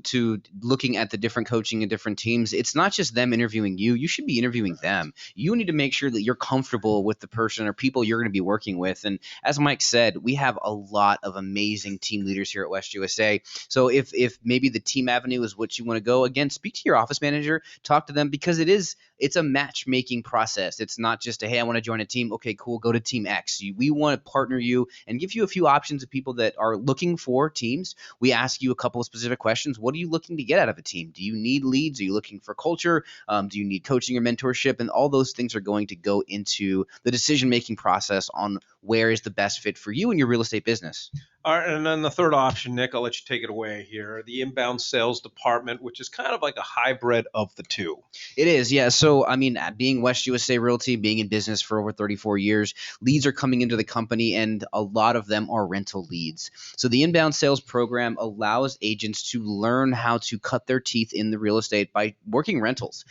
looking at the different coaching and different teams, it's not just them interviewing you. You should be interviewing them. You need to make sure that you're comfortable with the person or people you're going to be working with. And as Mike said, we have a lot of amazing team leaders here at West USA. So if maybe the team avenue is what you want to go, again, speak to your office manager, talk to them, because it's a matchmaking process. It's not just hey, I want to join a team. Okay, cool, go to team X. We want to partner you and give you a few options of people that are looking for teams. We ask you a couple of specific questions. What are you looking to get out of a team? Do you need leads? Are you looking for culture? Do you need coaching or mentorship? And all those things are going to go into the decision-making process on where is the best fit for you and your real estate business. All right, and then the third option, Nick, I'll let you take it away here. The inbound sales department, which is kind of like a hybrid of the two. It is, yeah. So, I mean, being West USA Realty, being in business for over 34 years, leads are coming into the company, and a lot of them are rental leads. So, the inbound sales program allows agents to learn how to cut their teeth in the real estate by working rentals.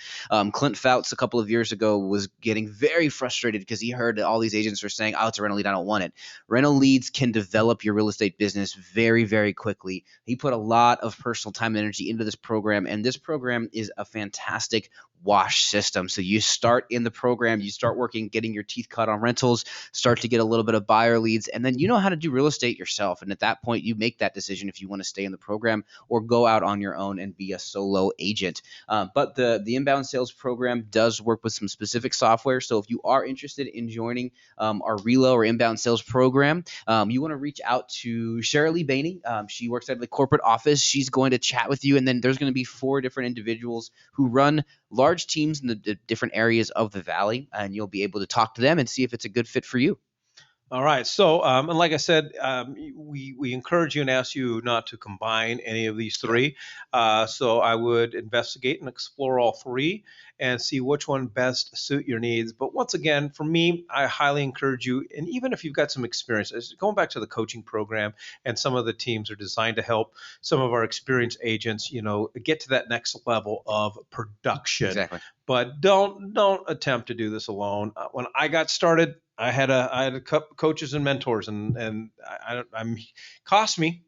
Clint Fouts a couple of years ago was getting very frustrated because he heard that all these agents were saying, "Oh, it's a rental lead, I don't want it." Rental leads can develop your real estate business very, very quickly. He put a lot of personal time and energy into this program, and this program is a fantastic wash system. So you start in the program, you start working, getting your teeth cut on rentals, start to get a little bit of buyer leads, and then you know how to do real estate yourself. And at that point, you make that decision if you want to stay in the program or go out on your own and be a solo agent. But the inbound sales program does work with some specific software. So if you are interested in joining our Relo or inbound sales program, you want to reach out to Shirley Bainey. She works at the corporate office. She's going to chat with you, and then there's going to be 4 different individuals who run large teams in the different areas of the valley, and you'll be able to talk to them and see if it's a good fit for you. All right. So, and like I said, we encourage you and ask you not to combine any of these three. So I would investigate and explore all three and see which one best suit your needs. But once again, for me, I highly encourage you, and even if you've got some experience, going back to the coaching program, and some of the teams are designed to help some of our experienced agents, get to that next level of production. Exactly. But don't attempt to do this alone. When I got started, I had a coaches and mentors, and I'm cost me,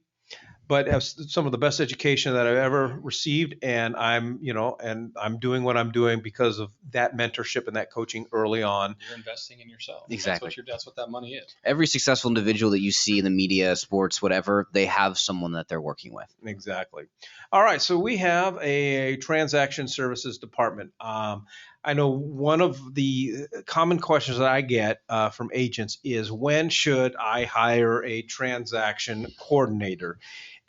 but have some of the best education that I've ever received, and I'm doing what I'm doing because of that mentorship and that coaching early on. You're investing in yourself. Exactly. That's what that money is. Every successful individual that you see in the media, sports, whatever, they have someone that they're working with. Exactly. All right, so we have a transaction services department. I know one of the common questions that I get from agents is, when should I hire a transaction coordinator?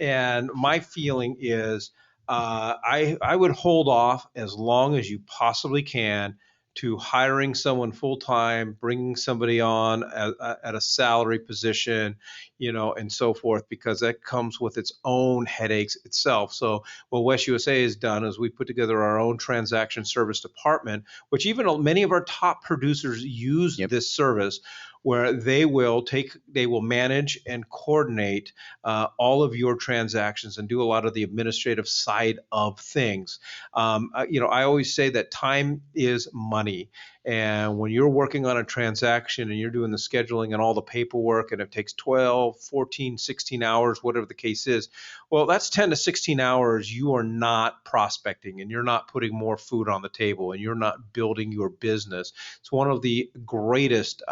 And my feeling is I would hold off as long as you possibly can to hiring someone full time, bringing somebody on at a salary position, and so forth, because that comes with its own headaches itself. So what West USA has done is we put together our own transaction service department, which even many of our top producers use this service, where they will manage and coordinate all of your transactions and do a lot of the administrative side of things. I always say that time is money. And when you're working on a transaction and you're doing the scheduling and all the paperwork, and it takes 12, 14, 16 hours, whatever the case is, well, that's 10 to 16 hours you are not prospecting, and you're not putting more food on the table, and you're not building your business. It's one of the greatest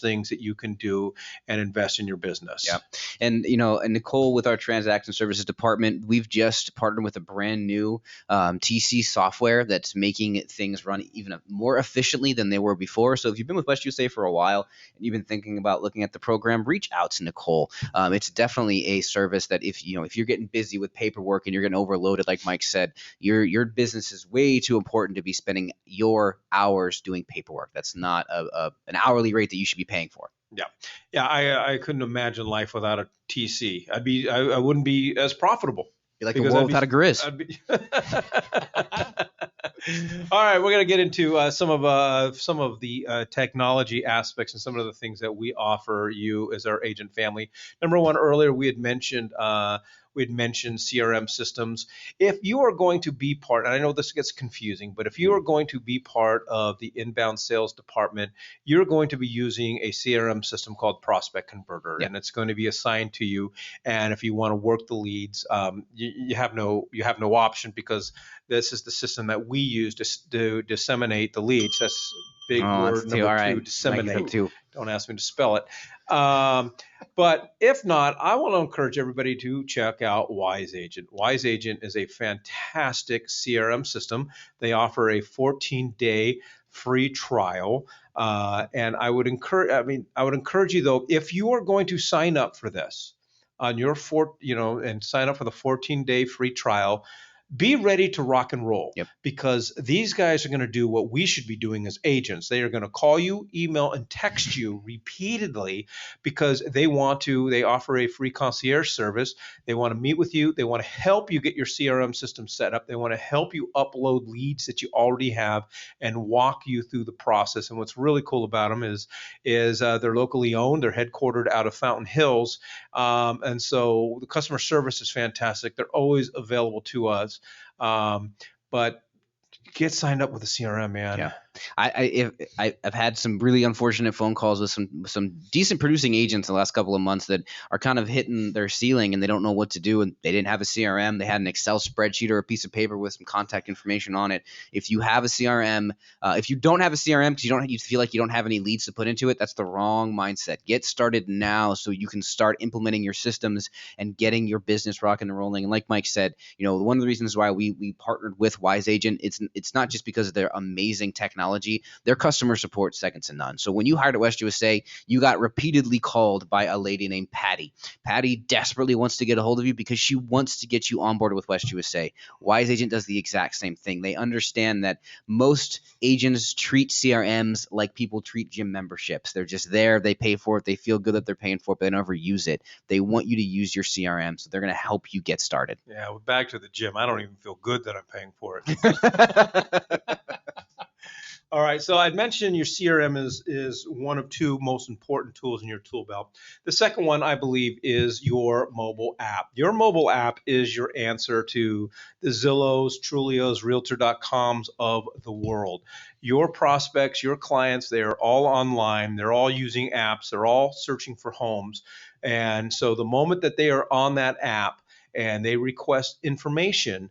things that you can do and invest in your business. Yeah. And, and Nicole, with our transaction services department, we've just partnered with a brand new TC software that's making things run even more efficiently than they were before. So if you've been with West USA for a while and you've been thinking about looking at the program, reach out to Nicole. It's definitely a service that if you're getting busy with paperwork and you're getting overloaded, like Mike said, your business is way too important to be spending your hours doing paperwork. That's not an hourly rate that you should be paying for. Yeah. I couldn't imagine life without a TC. I wouldn't be as profitable. Be like a world without a Grizz. All right, we're going to get into some of the technology aspects and some of the things that we offer you as our agent family. Number one, earlier we had mentioned CRM systems. If you are going to be part, and I know this gets confusing, but if you are going to be part of the inbound sales department, you're going to be using a CRM system called Prospect Converter, and it's going to be assigned to you. And if you want to work the leads, you have no option, because this is the system that we use to disseminate the leads. That's big word number 2, disseminate. Don't ask me to spell it. But if not, I want to encourage everybody to check out Wise Agent. Wise Agent is a fantastic CRM system. They offer a 14-day free trial. And I would encourage you, though, if you are going to sign up for this on your and sign up for the 14-day free trial, be ready to rock and roll. Yep. Because these guys are going to do what we should be doing as agents. They are going to call you, email, and text you repeatedly because they offer a free concierge service. They want to meet with you. They want to help you get your CRM system set up. They want to help you upload leads that you already have and walk you through the process. And what's really cool about them is they're locally owned. They're headquartered out of Fountain Hills. And so the customer service is fantastic. They're always available to us. But get signed up with a CRM, man. Yeah. I've had some really unfortunate phone calls with some decent producing agents in the last couple of months that are kind of hitting their ceiling and they don't know what to do, and they didn't have a CRM. They had an Excel spreadsheet or a piece of paper with some contact information on it. If you have a CRM, if you don't have a CRM because you feel like you don't have any leads to put into it, that's the wrong mindset. Get started now so you can start implementing your systems and getting your business rocking and rolling. And like Mike said, one of the reasons why we partnered with Wise Agent, it's not just because of their amazing technology. Their customer support second to none. So when you hired at West USA, you got repeatedly called by a lady named Patty. Patty desperately wants to get a hold of you because she wants to get you on board with West USA. Wise Agent does the exact same thing. They understand that most agents treat CRMs like people treat gym memberships. They're just there. They pay for it. They feel good that they're paying for it, but they never use it. They want you to use your CRM, so they're going to help you get started. Yeah, we're back to the gym. I don't even feel good that I'm paying for it. All right, so I'd mentioned your CRM is one of two most important tools in your tool belt. The second one, I believe, is your mobile app. Your mobile app is your answer to the Zillows, Trulios, Realtor.coms of the world. Your prospects, your clients, they are all online. They're all using apps. They're all searching for homes. And so the moment that they are on that app and they request information,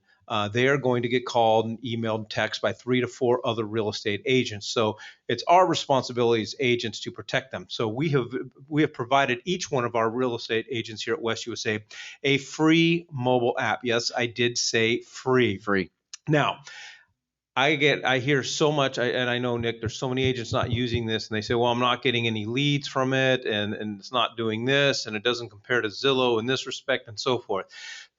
they are going to get called and emailed and text by 3 to 4 other real estate agents. So it's our responsibility as agents to protect them. So we have provided each one of our real estate agents here at West USA a free mobile app. Yes, I did say free. Free. Now, I hear so much, and I know, Nick, there's so many agents not using this, and they say, well, I'm not getting any leads from it, and it's not doing this, and it doesn't compare to Zillow in this respect, and so forth.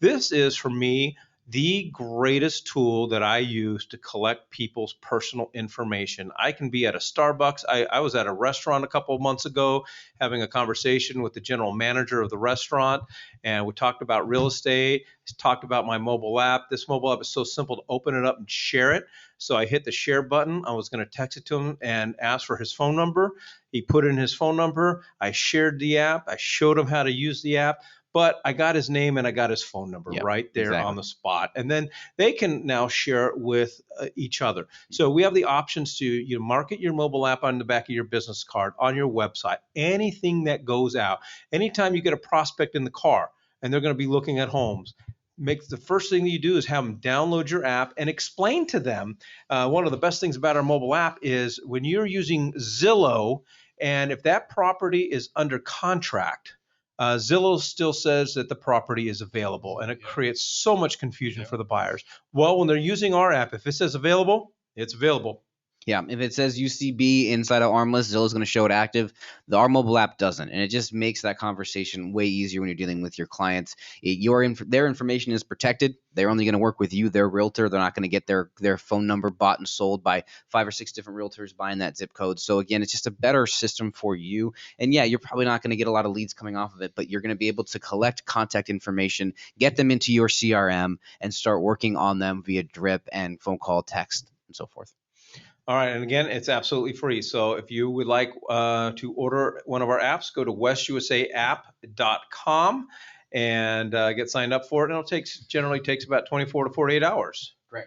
This is, for me, the greatest tool that I use to collect people's personal information. I can be at a Starbucks. I was at a restaurant a couple of months ago having a conversation with the general manager of the restaurant, and we talked about real estate, talked about my mobile app. This mobile app is so simple to open it up and share it. So I hit the share button. I was going to text it to him and ask for his phone number. He put in his phone number. I shared the app. I showed him how to use the app. But I got his name and I got his phone number right there on the spot. And then they can now share it with each other. So we have the options to market your mobile app on the back of your business card, on your website, anything that goes out. Anytime you get a prospect in the car and they're going to be looking at homes, the first thing that you do is have them download your app and explain to them. One of the best things about our mobile app is when you're using Zillow, and if that property is under contract, Zillow still says that the property is available, and it creates so much confusion for the buyers. Well, when they're using our app, if it says available, it's available. Yeah, if it says UCB inside of Armless, Zillow's going to show it active. Our mobile app doesn't, and it just makes that conversation way easier when you're dealing with your clients. Their information is protected. They're only going to work with you, their realtor. They're not going to get their phone number bought and sold by 5 or 6 different realtors buying that zip code. So again, it's just a better system for you. And yeah, you're probably not going to get a lot of leads coming off of it, but you're going to be able to collect contact information, get them into your CRM, and start working on them via drip and phone call, text, and so forth. All right, and again, it's absolutely free. So if you would like to order one of our apps, go to westusapp.com and get signed up for it. And it generally takes about 24 to 48 hours. Great.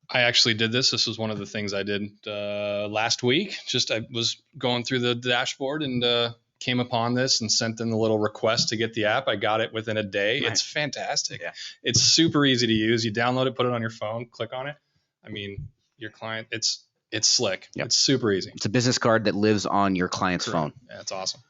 I actually did this. This was one of the things I did last week. I was going through the dashboard and came upon this and sent in the little request to get the app. I got it within a day. Nice. It's fantastic. Yeah. It's super easy to use. You download it, put it on your phone, click on it. I mean, your client, it's slick. Yep. It's super easy. It's a business card that lives on your client's phone. Yeah, it's awesome.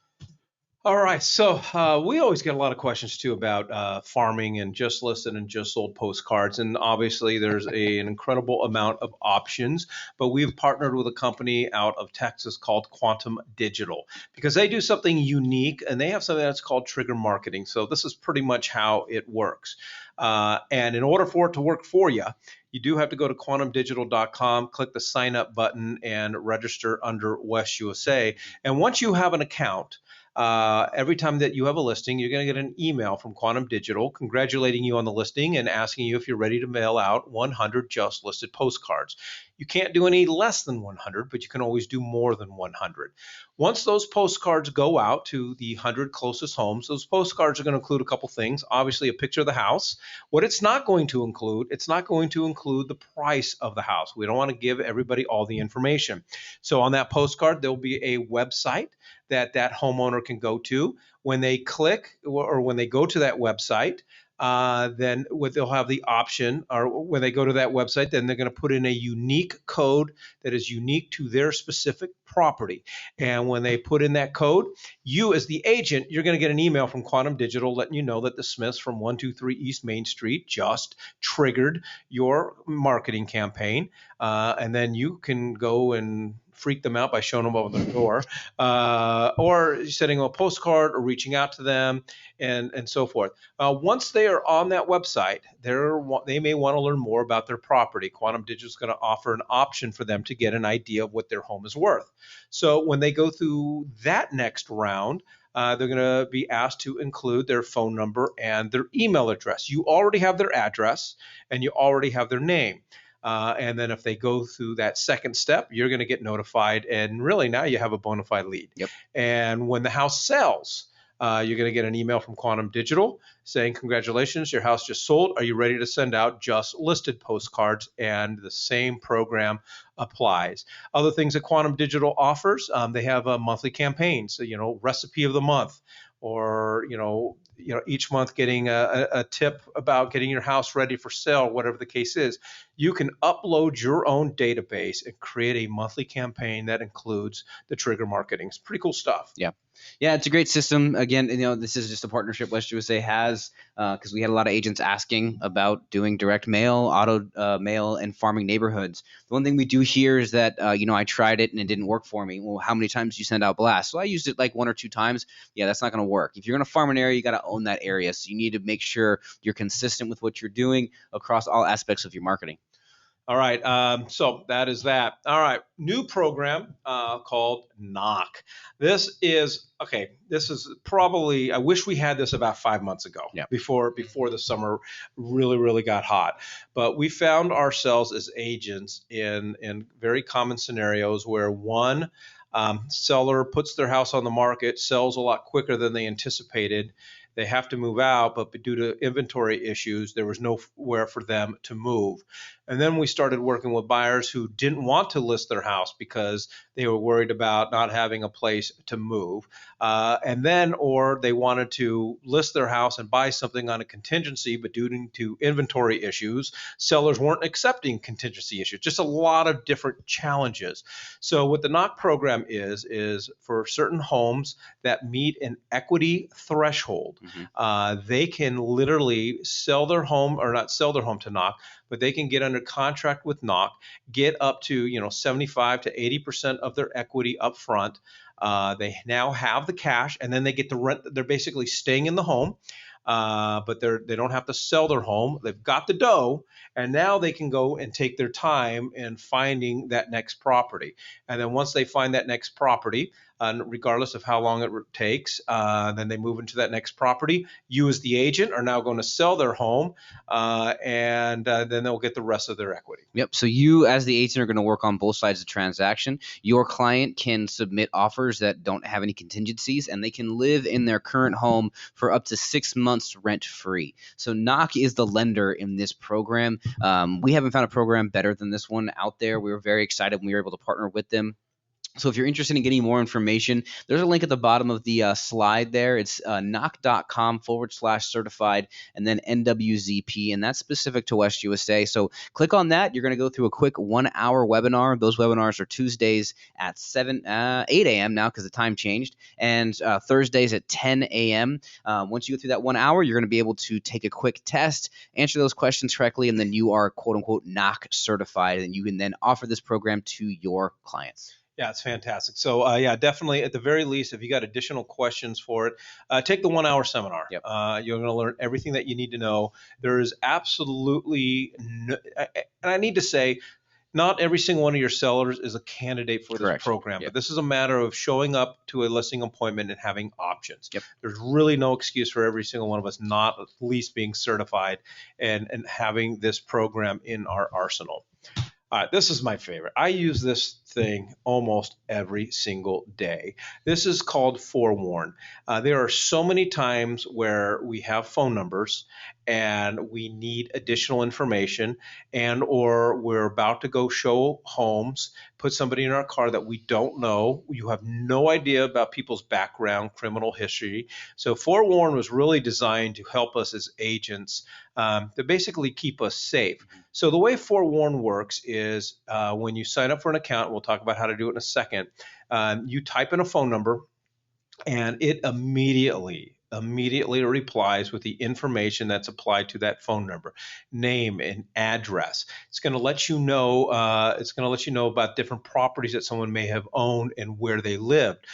All right. So we always get a lot of questions too about farming and just listed and just sold postcards. And obviously, there's an incredible amount of options. But we've partnered with a company out of Texas called Quantum Digital because they do something unique and they have something that's called trigger marketing. So this is pretty much how it works. And in order for it to work for you, you do have to go to quantumdigital.com, click the sign up button, and register under West USA. And once you have an account, every time that you have a listing, you're going to get an email from Quantum Digital congratulating you on the listing and asking you if you're ready to mail out 100 just listed postcards. You can't do any less than 100, but you can always do more than 100. Once those postcards go out to the 100 closest homes, those postcards are going to include a couple things. Obviously, a picture of the house. What it's not going to include, it's not going to include the price of the house. We don't want to give everybody all the information. So on that postcard, there'll be a website that homeowner can go to. When they click or when they go to that website, then they'll have the option, or when they go to that website, then they're going to put in a unique code that is unique to their specific property. And when they put in that code, you as the agent, you're going to get an email from Quantum Digital letting you know that the Smiths from 123 East Main Street just triggered your marketing campaign. And then you can go and freak them out by showing them over the door, or sending them a postcard or reaching out to them and so forth. Once they are on that website, they may want to learn more about their property. Quantum Digital is going to offer an option for them to get an idea of what their home is worth. So when they go through that next round, they're going to be asked to include their phone number and their email address. You already have their address and you already have their name. And then if they go through that second step, you're going to get notified. And really now you have a bona fide lead. Yep. And when the house sells, you're going to get an email from Quantum Digital saying, congratulations, your house just sold. Are you ready to send out just listed postcards? And the same program applies. Other things that Quantum Digital offers, they have a monthly campaign. So, recipe of the month, or, each month getting a tip about getting your house ready for sale, whatever the case is. You can upload your own database and create a monthly campaign that includes the trigger marketing. It's pretty cool stuff. Yeah. Yeah, it's a great system. Again, this is just a partnership West USA has, because we had a lot of agents asking about doing direct mail, auto mail, and farming neighborhoods. The one thing we do hear is that, I tried it and it didn't work for me. Well, how many times do you send out blasts? Well, I used it like 1 or 2 times. Yeah, that's not going to work. If you're going to farm an area, you got to own that area. So you need to make sure you're consistent with what you're doing across all aspects of your marketing. All right. So that is that. All right. New program called Knock. This is probably, I wish we had this about 5 months ago. Yeah. Before the summer really, really got hot. But we found ourselves as agents in very common scenarios where one seller puts their house on the market, sells a lot quicker than they anticipated. They have to move out, but due to inventory issues, there was nowhere for them to move. And then we started working with buyers who didn't want to list their house because they were worried about not having a place to move. Or they wanted to list their house and buy something on a contingency, but due to inventory issues, sellers weren't accepting contingency issues. Just a lot of different challenges. So what the Knock program is for certain homes that meet an equity threshold, they can literally sell their home, or not sell their home to Knock, but they can get under contract with Knock, get up to 75 to 80% of their equity up front. They now have the cash, and then they get the rent. They're basically staying in the home, but they don't have to sell their home. They've got the dough, and now they can go and take their time in finding that next property. And then once they find that next property, regardless of how long it takes, then they move into that next property. You as the agent are now going to sell their home, and then they'll get the rest of their equity. Yep. So you as the agent are going to work on both sides of the transaction. Your client can submit offers that don't have any contingencies, and they can live in their current home for up to 6 months rent free. So Knock is the lender in this program. We haven't found a program better than this one out there. We were very excited when we were able to partner with them. So if you're interested in getting more information, there's a link at the bottom of the slide there. It's knock.com/certified and then NWZP, and that's specific to West USA. So click on that. You're going to go through a quick 1-hour webinar. Those webinars are Tuesdays at 8 a.m. now because the time changed, and Thursdays at 10 a.m. Once you go through that 1 hour, you're going to be able to take a quick test, answer those questions correctly, and then you are quote unquote knock certified, and you can then offer this program to your clients. Yeah, it's fantastic. So yeah, definitely at the very least, if you got additional questions for it, take the 1-hour seminar. Yep. You're going to learn everything that you need to know. There is absolutely no, and I need to say, not every single one of your sellers is a candidate for this Correct. program, Yep. but this is a matter of showing up to a listing appointment and having options. Yep. There's really no excuse for every single one of us not at least being certified and having this program in our arsenal. This is my favorite. I use this thing almost every single day. This is called Forewarn. There are so many times where we have phone numbers and we need additional information, and or we're about to go show homes, put somebody in our car that we don't know. You have no idea about people's background, criminal history. So Forewarn was really designed to help us as agents to basically keep us safe. So the way Forewarn works is when you sign up for an account, we'll talk about how to do it in a second, you type in a phone number and it immediately replies with the information that's applied to that phone number, name and address. It's going to let you know. About different properties that someone may have owned and where they lived.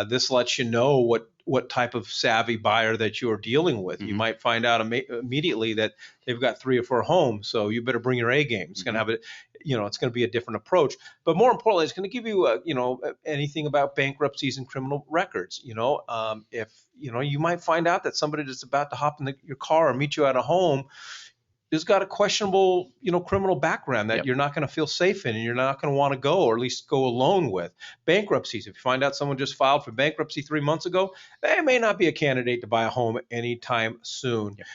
This lets you know what type of savvy buyer that you're dealing with. You might find out immediately that they've got 3 or 4 homes, so you better bring your A game. It's going to have it's going to be a different approach. But more importantly, it's going to give you, anything about bankruptcies and criminal records. If you might find out that somebody that's about to hop in your car or meet you at a home has got a questionable, criminal background that Yep. you're not going to feel safe in and you're not going to want to go, or at least go alone with. Bankruptcies, if you find out someone just filed for bankruptcy 3 months ago, they may not be a candidate to buy a home anytime soon. Yep.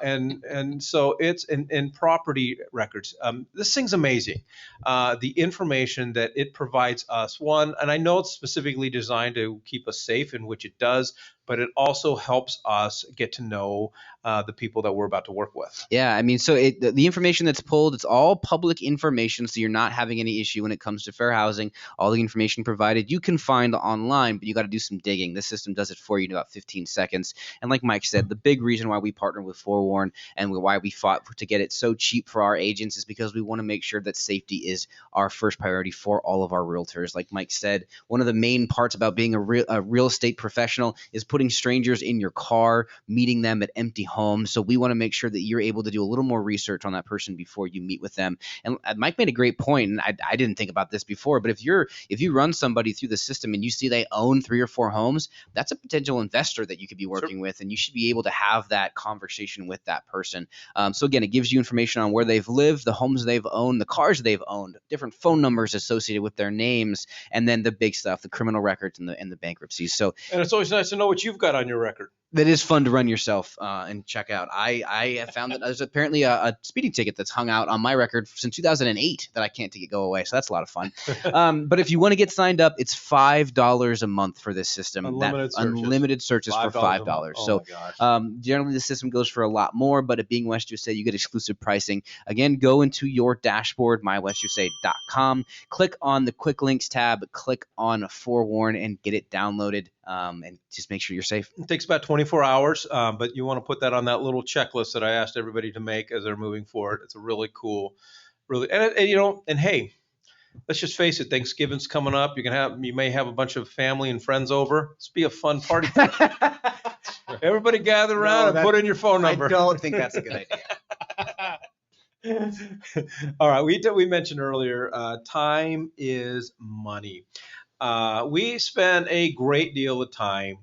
And so it's in property records. This thing's amazing. The information that it provides us, one, and I know it's specifically designed to keep us safe, in which it does, but it also helps us get to know the people that we're about to work with. Yeah, I mean, so the information that's pulled, it's all public information, so you're not having any issue when it comes to fair housing. All the information provided you can find online, but you got to do some digging. This system does it for you in about 15 seconds. And like Mike said, the big reason why we partner with Forewarn and why we fought to get it so cheap for our agents is because we want to make sure that safety is our first priority for all of our realtors. Like Mike said, one of the main parts about being a real estate professional is putting strangers in your car, meeting them at empty homes. So we want to make sure that you're able to do a little more research on that person before you meet with them. And Mike made a great point, and I didn't think about this before, but if you run somebody through the system and you see they own 3 or 4 homes, that's a potential investor that you could be working with, and you should be able to have that conversation with that person. So again, it gives you information on where they've lived, the homes they've owned, the cars they've owned, different phone numbers associated with their names, and then the big stuff, the criminal records and the bankruptcies. So, and it's always nice to know what you've got on your record. That is fun to run yourself and check out. I have found that there's apparently a speeding ticket that's hung out on my record since 2008 that I can't take it go away. So that's a lot of fun. But if you want to get signed up, it's $5 a month for this system. Unlimited searches for $5. Oh so generally the system goes for a lot more, but at being West USA, you get exclusive pricing. Again, go into your dashboard, mywestusa.com, click on the quick links tab, click on Forewarn and get it downloaded. And just make sure you're safe. It takes about 24 hours, but you want to put that on that little checklist that I asked everybody to make as they're moving forward. It's a really cool, and hey, let's just face it, Thanksgiving's coming up. You may have a bunch of family and friends over. Let's be a fun party. Everybody gather around and put in your phone number. I don't think that's a good idea. All right, we mentioned earlier, time is money. We spend a great deal of time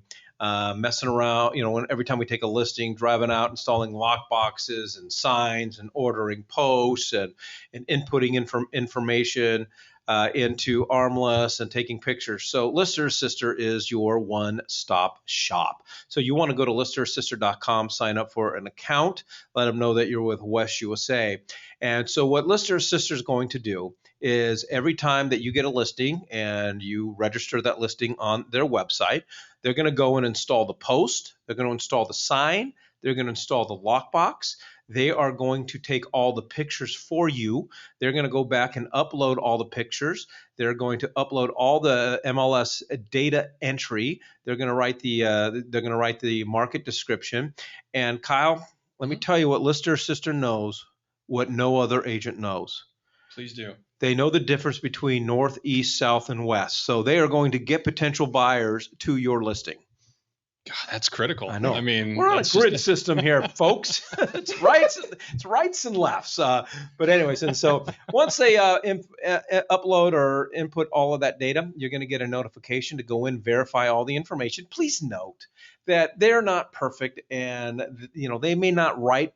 messing around, every time we take a listing, driving out, installing lock boxes and signs and ordering posts and inputting information. into Armless and taking pictures. So Lister Sister is your one-stop shop. So you want to go to listersister.com, sign up for an account, let them know that you're with West USA. And so what Lister Sister is going to do is every time that you get a listing and you register that listing on their website, they're going to go and install the post, they're going to install the sign, they're going to install the lockbox. They are going to take all the pictures for you. They're going to go back and upload all the pictures. They're going to upload all the MLS data entry. They're going to write the market description. And Kyle, let me tell you what Lister Sister knows, what no other agent knows. Please do. They know the difference between north, east, south, and west. So they are going to get potential buyers to your listing. God, that's critical. I know. I mean, we're on a grid system here, folks. It's rights and lefts. But anyways, and so once they upload or input all of that data, you're going to get a notification to go in, verify all the information. Please note that they're not perfect, and they may not write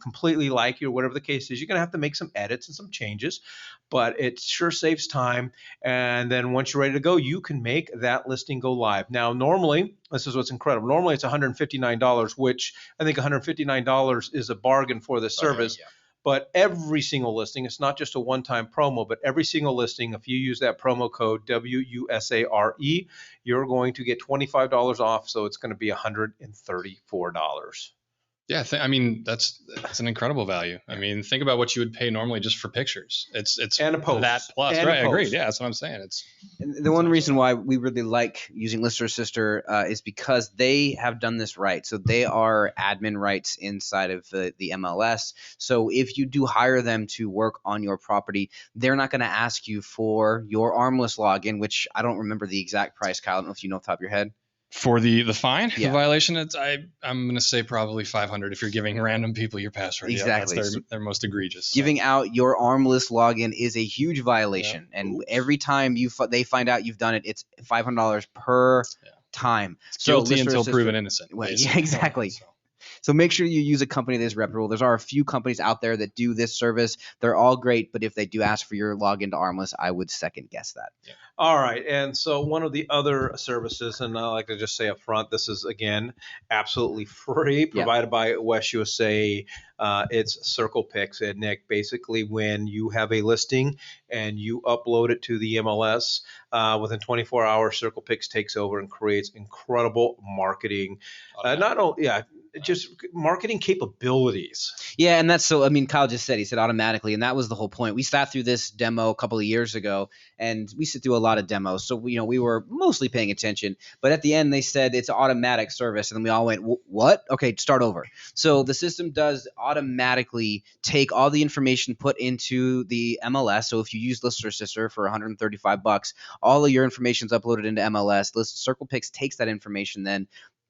completely like you or whatever the case is. You're going to have to make some edits and some changes, but it sure saves time. And then once you're ready to go, you can make that listing go live. Now, normally, this is what's incredible. Normally it's $159, which I think $159 is a bargain for this service. Yeah. But every single listing, it's not just a one-time promo, but every single listing, if you use that promo code WUSARE, you're going to get $25 off. So it's going to be $134. Yeah, I mean that's an incredible value. I mean, think about what you would pay normally just for pictures. It's and a post. That plus, and right? Agreed. Yeah, that's what I'm saying. The one reason why we really like using Lister Sister is because they have done this right. So they are admin rights inside of the MLS. So if you do hire them to work on your property, they're not going to ask you for your Armless login, which I don't remember the exact price, Kyle. I don't know if you know off the top of your head. For the fine, Yeah. the violation, I'm going to say probably $500 if you're giving random people your password. Exactly. Yeah, that's their most egregious. Giving out your Armless login is a huge violation, and every time they find out you've done it, it's $500 per time. It's guilty Lister until Sister- proven innocent. Well, basically. yeah, exactly. So make sure you use a company that's reputable. There are a few companies out there that do this service. They're all great, but if they do ask for your login to Armless, I would second guess that. Yeah. All right. And so one of the other services, and I like to just say up front, this is, again, absolutely free, provided by West USA. It's Circle Picks. And Nick, basically when you have a listing and you upload it to the MLS, within 24 hours, Circle Picks takes over and creates incredible marketing. Just marketing capabilities. Yeah, and that's so. I mean, Kyle just said, he said automatically, and that was the whole point. We sat through this demo a couple of years ago, and we sit through a lot of demos, so we were mostly paying attention. But at the end, they said it's an automatic service, and then we all went, "What? Okay, start over." So the system does automatically take all the information put into the MLS. So if you use Lister Sister for $135, all of your information is uploaded into MLS. Circle Picks takes that information then,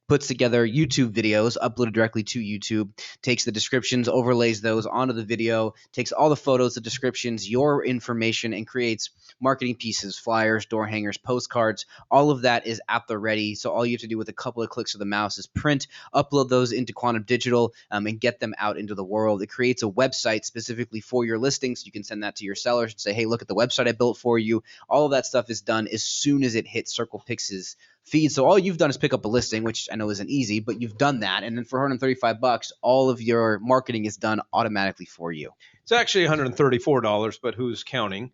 puts together YouTube videos, uploaded directly to YouTube, takes the descriptions, overlays those onto the video, takes all the photos, the descriptions, your information, and creates marketing pieces, flyers, door hangers, postcards. All of that is at the ready. So all you have to do with a couple of clicks of the mouse is print, upload those into Quantum Digital, and get them out into the world. It creates a website specifically for your listings. You can send that to your sellers and say, hey, look at the website I built for you. All of that stuff is done as soon as it hits Circle Picks' feed. So all you've done is pick up a listing, which I know isn't easy, but you've done that. And then for $135, all of your marketing is done automatically for you. It's actually $134, but who's counting?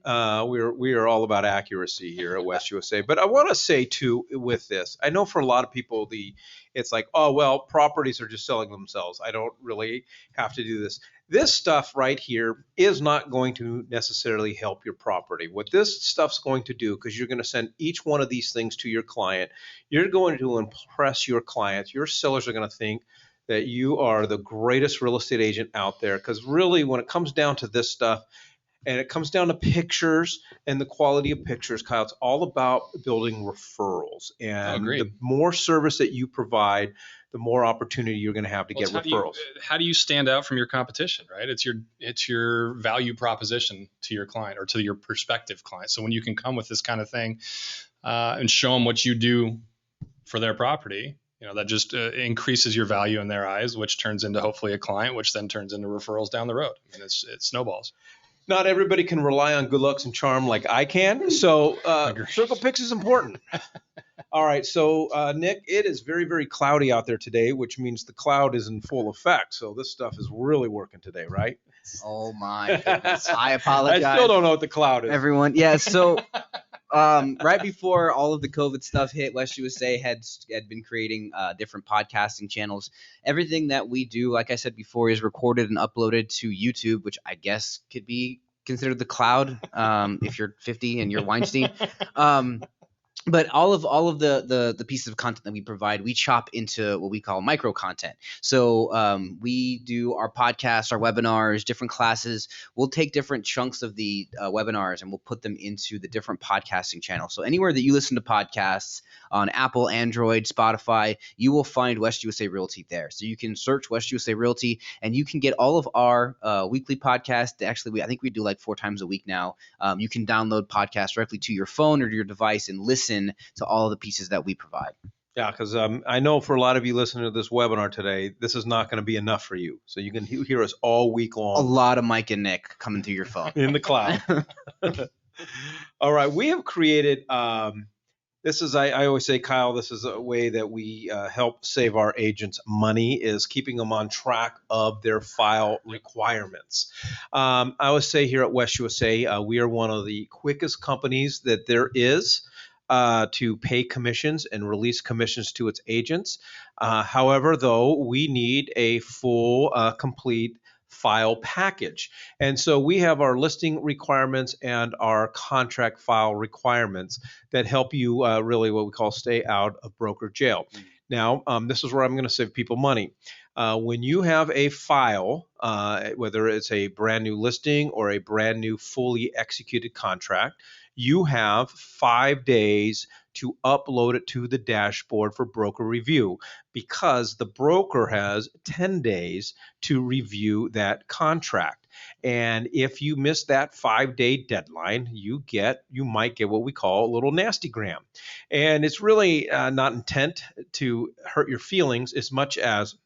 We are all about accuracy here at West USA. But I want to say too, with this, I know for a lot of people, it's like, oh, well, properties are just selling themselves. I don't really have to do this. This stuff right here is not going to necessarily help your property. What this stuff's going to do, because you're going to send each one of these things to your client, you're going to impress your clients. Your sellers are going to think that you are the greatest real estate agent out there. Because really, when it comes down to this stuff, and it comes down to pictures and the quality of pictures, Kyle, it's all about building referrals. And the more service that you provide, the more opportunity you're going to have to get referrals. How do you stand out from your competition, right? It's your value proposition to your client or to your prospective client. So when you can come with this kind of thing and show them what you do for their property, that just increases your value in their eyes, which turns into hopefully a client, which then turns into referrals down the road. I mean, it snowballs. not everybody can rely on good looks and charm like I can. So circle picks is important. All right. So Nick, it is very, very cloudy out there today, which means the cloud is in full effect. So this stuff is really working today, right? Oh my goodness. I apologize. I still don't know what the cloud is. Everyone. Yeah. So right before all of the COVID stuff hit, West USA had been creating different podcasting channels. Everything that we do, like I said before, is recorded and uploaded to YouTube, which I guess could be considered the cloud if you're 50 and you're Weinstein. But all of the pieces of content that we provide, we chop into what we call micro content. So we do our podcasts, our webinars, different classes. We'll take different chunks of the webinars and we'll put them into the different podcasting channels. So anywhere that you listen to podcasts on Apple, Android, Spotify, you will find West USA Realty there. So you can search West USA Realty and you can get all of our weekly podcasts. Actually, I think we do like 4 times a week now. You can download podcasts directly to your phone or to your device and listen to all the pieces that we provide. Yeah, because I know for a lot of you listening to this webinar today, this is not going to be enough for you. So you can hear us all week long. A lot of Mike and Nick coming through your phone. In the cloud. All right. We have created, this is, I always say, Kyle, this is a way that we help save our agents money, is keeping them on track of their file requirements. I always say here at West USA, we are one of the quickest companies that there is to pay commissions and release commissions to its agents. However, though, we need a full, complete file package. And so we have our listing requirements and our contract file requirements that help you really what we call stay out of broker jail. Now, this is where I'm going to save people money. When you have a file, whether it's a brand new listing or a brand new fully executed contract, you have 5 days to upload it to the dashboard for broker review, because the broker has 10 days to review that contract. And if you miss that 5-day deadline, you might get what we call a little nasty gram. And it's really not intent to hurt your feelings as much as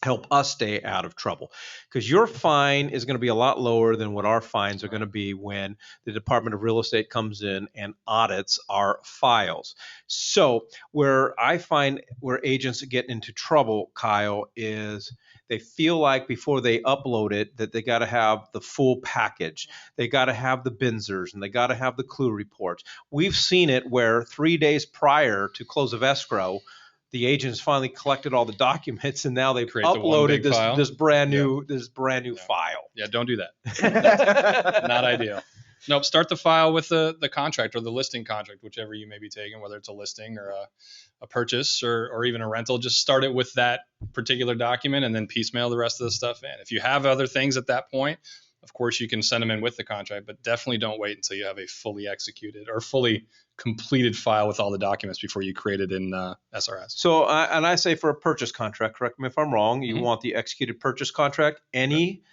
help us stay out of trouble, because your fine is going to be a lot lower than what our fines are going to be when the Department of Real Estate comes in and audits our files. So where I find where agents get into trouble, Kyle, is they feel like before they upload it that they got to have the full package. They got to have the Benzers and they got to have the clue reports. We've seen it where 3 days prior to close of escrow, the agents finally collected all the documents and now they've uploaded this brand new file. Yeah, don't do that. Not ideal. Nope. Start the file with the contract or the listing contract, whichever you may be taking, whether it's a listing or a purchase or even a rental. Just start it with that particular document and then piecemeal the rest of the stuff in. If you have other things at that point, of course, you can send them in with the contract, but definitely don't wait until you have a fully executed or fully completed file with all the documents before you create it in SRS. So, and I say for a purchase contract, correct me if I'm wrong, you want the executed purchase contract, any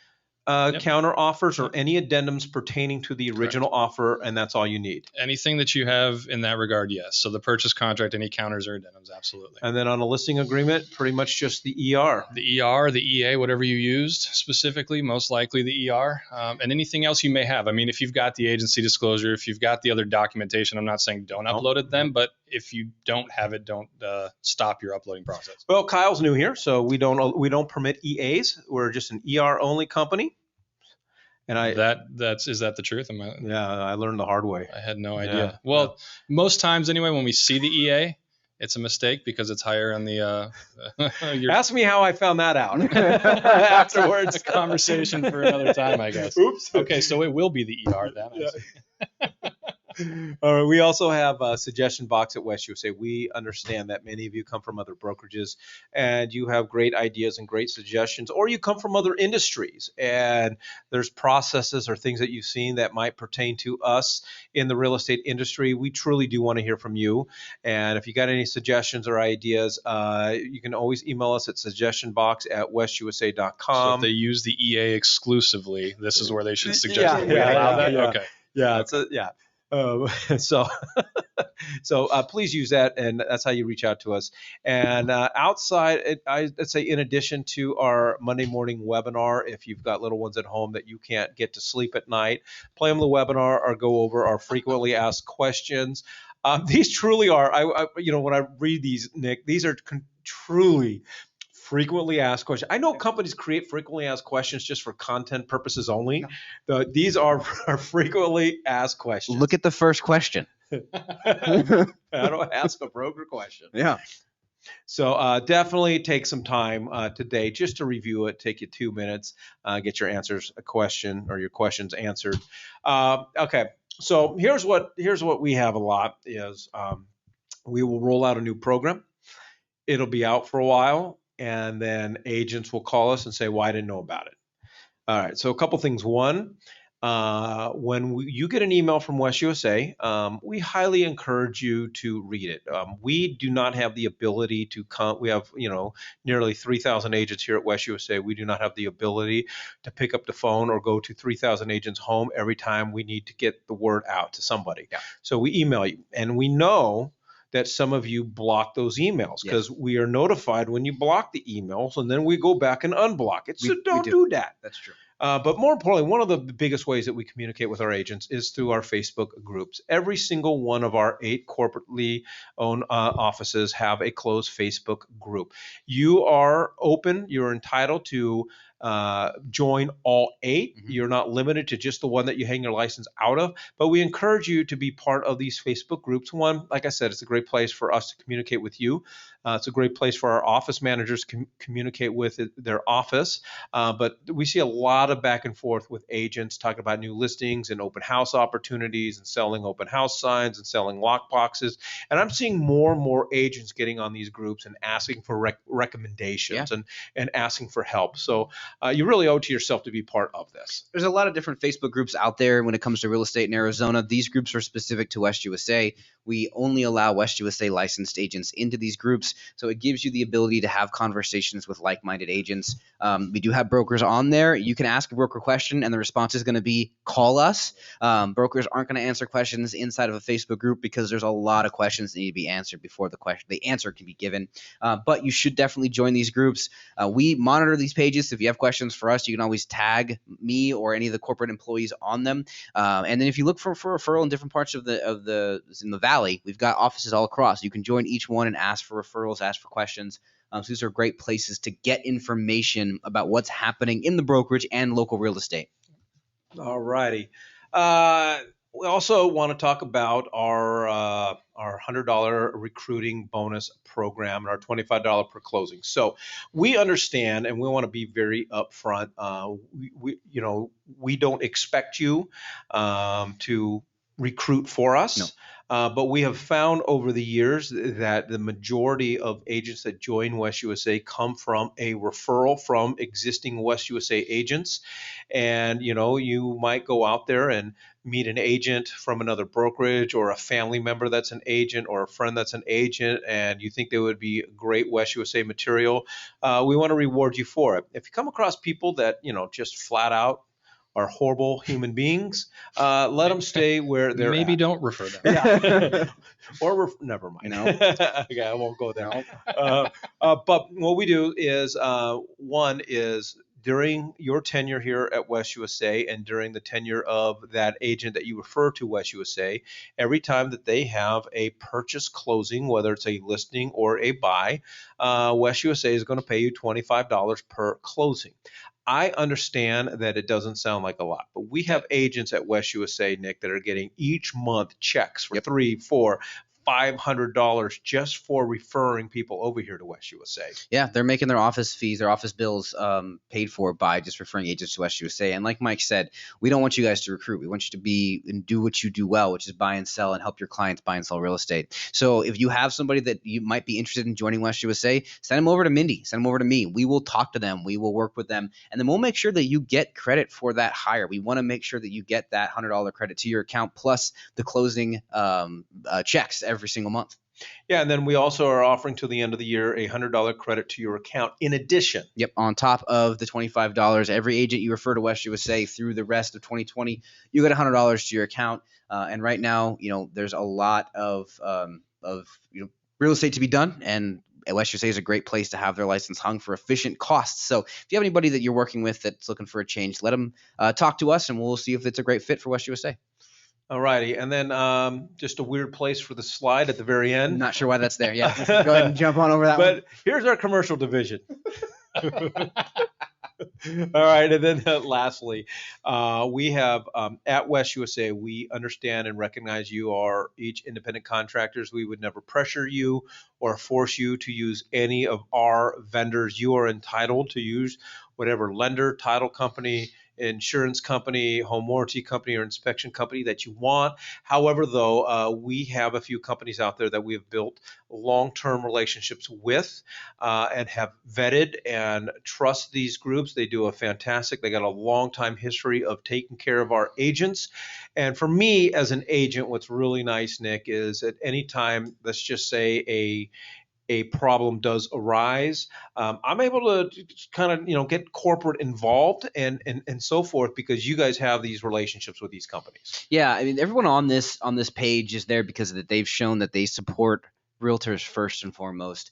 counter offers or any addendums pertaining to the original offer, and that's all you need. Anything that you have in that regard, yes. So the purchase contract, any counters or addendums, absolutely. And then on a listing agreement, pretty much just the ER. The ER, the EA, whatever you used specifically, most likely the ER, and anything else you may have. I mean, if you've got the agency disclosure, if you've got the other documentation, I'm not saying don't upload it then, but if you don't have it, don't stop your uploading process. Well, Kyle's new here, so we don't permit EAs. We're just an ER only company. And is that the truth? I learned the hard way. I had no idea. Most times anyway, when we see the EA, it's a mistake because it's higher on the. Ask me how I found that out afterwards. A conversation for another time, I guess. Oops. Okay, so it will be the ER then. Yeah. All right. We also have a suggestion box at West USA. We understand that many of you come from other brokerages and you have great ideas and great suggestions, or you come from other industries and there's processes or things that you've seen that might pertain to us in the real estate industry. We truly do want to hear from you. And if you got any suggestions or ideas, you can always email us at suggestionbox@westusa.com. So if they use the EA exclusively, this is where they should suggest that we allow that? Yeah. Okay. Yeah. So So please use that, and that's how you reach out to us. And outside, I'd say in addition to our Monday morning webinar, if you've got little ones at home that you can't get to sleep at night, play them the webinar or go over our frequently asked questions. These truly are, when I read these, Nick, these are truly frequently asked questions. I know companies create frequently asked questions just for content purposes only. These are frequently asked questions. Look at the first question. How do I ask a broker question? Yeah. So definitely take some time today just to review it. Take you 2 minutes, get your questions answered. Okay. So here's what we have a lot is we will roll out a new program. It'll be out for a while, and then agents will call us and say, "Well, I didn't know about it." All right. So a couple things. One, when you get an email from West USA, we highly encourage you to read it. We do not have the ability to come. We have, nearly 3,000 agents here at West USA. We do not have the ability to pick up the phone or go to 3,000 agents' home every time we need to get the word out to somebody. Yeah. So we email you, and we know that some of you block those emails because we are notified when you block the emails, and then we go back and unblock it. So don't do that. That's true. But more importantly, one of the biggest ways that we communicate with our agents is through our Facebook groups. Every single one of our 8 corporately owned offices have a closed Facebook group. You are open. You're entitled to join all 8. Mm-hmm. You're not limited to just the one that you hang your license out of, but we encourage you to be part of these Facebook groups. One, like I said, it's a great place for us to communicate with you. It's a great place for our office managers to communicate with their office. But we see a lot of back and forth with agents talking about new listings and open house opportunities and selling open house signs and selling lock boxes. And I'm seeing more and more agents getting on these groups and asking for recommendations and asking for help. So you really owe it to yourself to be part of this. There's a lot of different Facebook groups out there when it comes to real estate in Arizona. These groups are specific to West USA. We only allow West USA licensed agents into these groups, so it gives you the ability to have conversations with like-minded agents. We do have brokers on there. You can ask a broker question, and the response is going to be call us. Brokers aren't going to answer questions inside of a Facebook group because there's a lot of questions that need to be answered before the answer can be given. But you should definitely join these groups. We monitor these pages. If you have questions for us, you can always tag me or any of the corporate employees on them. And then if you look for referral in different parts of the valley, we've got offices all across. You can join each one and ask for referrals, ask for questions. So these are great places to get information about what's happening in the brokerage and local real estate. All righty. We also want to talk about our $100 recruiting bonus program and our $25 per closing. So we understand, and we want to be very upfront. We don't expect you to recruit for us. No. But we have found over the years that the majority of agents that join West USA come from a referral from existing West USA agents. And, you might go out there and meet an agent from another brokerage or a family member that's an agent or a friend that's an agent, and you think they would be great West USA material. We want to reward you for it. If you come across people that, just flat out are horrible human beings, let them stay where they're Maybe at. Don't refer them. Yeah. Never mind. Okay, I won't go there. But what we do is, one is during your tenure here at West USA and during the tenure of that agent that you refer to West USA, every time that they have a purchase closing, whether it's a listing or a buy, West USA is going to pay you $25 per closing. I understand that it doesn't sound like a lot, but we have agents at West USA, Nick, that are getting each month checks for $300, $400, $500 just for referring people over here to West USA. Yeah, they're making their office fees, their office bills paid for by just referring agents to West USA. And like Mike said, we don't want you guys to recruit. We want you to be and do what you do well, which is buy and sell and help your clients buy and sell real estate. So if you have somebody that you might be interested in joining West USA, send them over to Mindy, send them over to me. We will talk to them. We will work with them. And then we'll make sure that you get credit for that hire. We want to make sure that you get that $100 credit to your account plus the closing checks every single month. Yeah, and then we also are offering till the end of the year a $100 credit to your account in addition. Yep, on top of the $25, every agent you refer to West USA through the rest of 2020, you get $100 to your account. And right now, there's a lot of real estate to be done, and West USA is a great place to have their license hung for efficient costs. So if you have anybody that you're working with that's looking for a change, let them talk to us, and we'll see if it's a great fit for West USA. All righty, and then just a weird place for the slide at the very end. I'm not sure why that's there. Yeah, go ahead and jump on over that one. But here's our commercial division. All right, and then lastly, we have at West USA, we understand and recognize you are each independent contractors. We would never pressure you or force you to use any of our vendors. You are entitled to use whatever lender, title company, insurance company, home warranty company, or inspection company that you want. However, though, we have a few companies out there that we have built long-term relationships with and have vetted and trust these groups. They do they got a long time history of taking care of our agents. And for me as an agent, what's really nice, Nick, is at any time, let's just say a problem does arise, I'm able to kind of get corporate involved and so forth, because you guys have these relationships with these companies. Yeah, I mean, everyone on this page is there because they've shown that they support realtors first and foremost.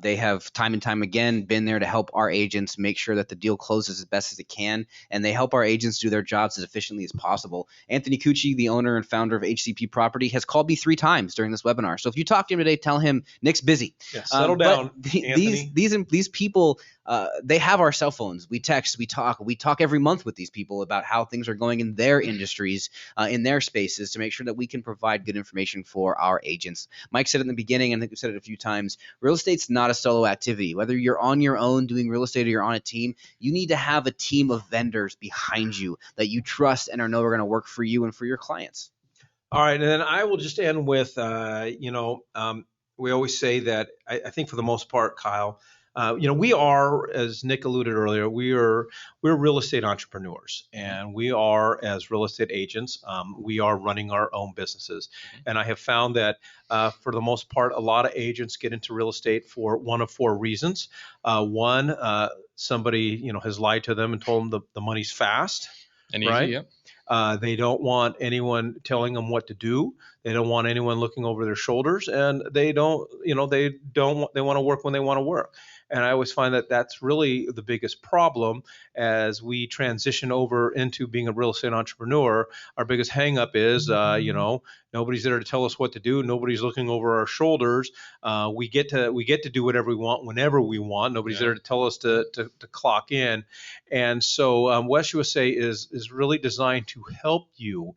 They have time and time again been there to help our agents make sure that the deal closes as best as it can, and they help our agents do their jobs as efficiently as possible. Anthony Cucci, the owner and founder of HCP Property, has called me 3 times during this webinar. So if you talk to him today, tell him Nick's busy. Yeah, settle down, Anthony. These people, they have our cell phones. We text, we talk every month with these people about how things are going in their industries, in their spaces, to make sure that we can provide good information for our agents. Mike said it in the beginning, and I think we've said it a few times, real estate's not a solo activity. Whether you're on your own doing real estate or you're on a team, you need to have a team of vendors behind you that you trust and know are going to work for you and for your clients. All right, and then I will just end with, we always say that I think for the most part, Kyle, we are, as Nick alluded earlier, we're real estate entrepreneurs, and we are, as real estate agents, we are running our own businesses. And I have found that for the most part, a lot of agents get into real estate for one of 4 reasons. One, somebody has lied to them and told them the money's fast, and right? easy, yep. They don't want anyone telling them what to do. They don't want anyone looking over their shoulders, and they want to work when they want to work. And I always find that that's really the biggest problem as we transition over into being a real estate entrepreneur. Our biggest hangup is, nobody's there to tell us what to do. Nobody's looking over our shoulders. We get to do whatever we want whenever we want. Nobody's there to tell us to clock in. And so West USA is really designed to help you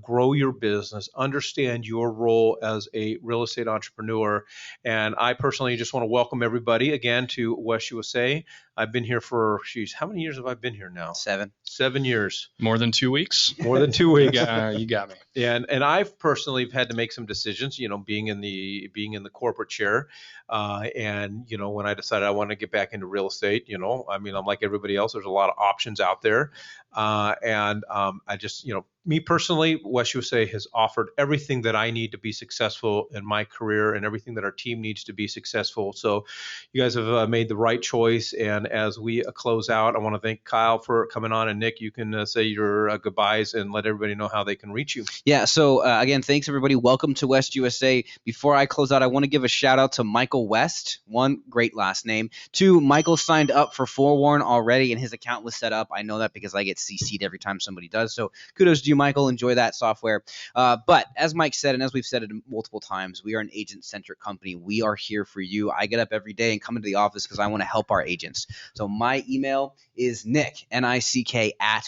grow your business, understand your role as a real estate entrepreneur. And I personally just want to welcome everybody again to West USA. I've been here for, how many years have I been here now? 7. 7 years. More than 2 weeks. More than 2 weeks. You got me. And I've personally had to make some decisions, being in the corporate chair, and when I decided I wanted to get back into real estate, I'm like everybody else. There's a lot of options out there, and I just, me personally, West USA has offered everything that I need to be successful in my career and everything that our team needs to be successful. So you guys have made the right choice. And as we close out, I want to thank Kyle for coming on, and Nick, you can say your goodbyes and let everybody know how they can reach you. Yeah. So again, thanks everybody. Welcome to West USA. Before I close out, I want to give a shout out to Michael West. 1, great last name. 2, Michael signed up for Forewarn already and his account was set up. I know that because I get CC'd every time somebody does. So kudos to you, Michael. Enjoy that software. But as Mike said, and as we've said it multiple times, we are an agent-centric company. We are here for you. I get up every day and come into the office because I want to help our agents. So my email is Nick, Nick,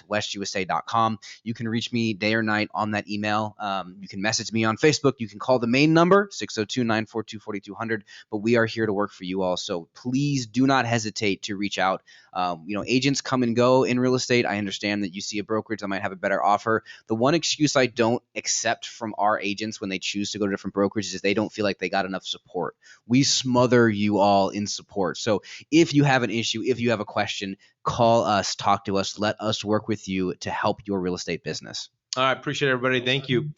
@westusa.com. You can reach me day or night on that email. You can message me on Facebook. You can call the main number, 602-942-4200. But we are here to work for you all. So please do not hesitate to reach out. Agents come and go in real estate. I understand that you see a brokerage that might have a better offer. The one excuse I don't accept from our agents when they choose to go to different brokerages is they don't feel like they got enough support. We smother you all in support. So if you have an issue, if you have a question, call us, talk to us, let us work with you to help your real estate business. I appreciate everybody. Thank you.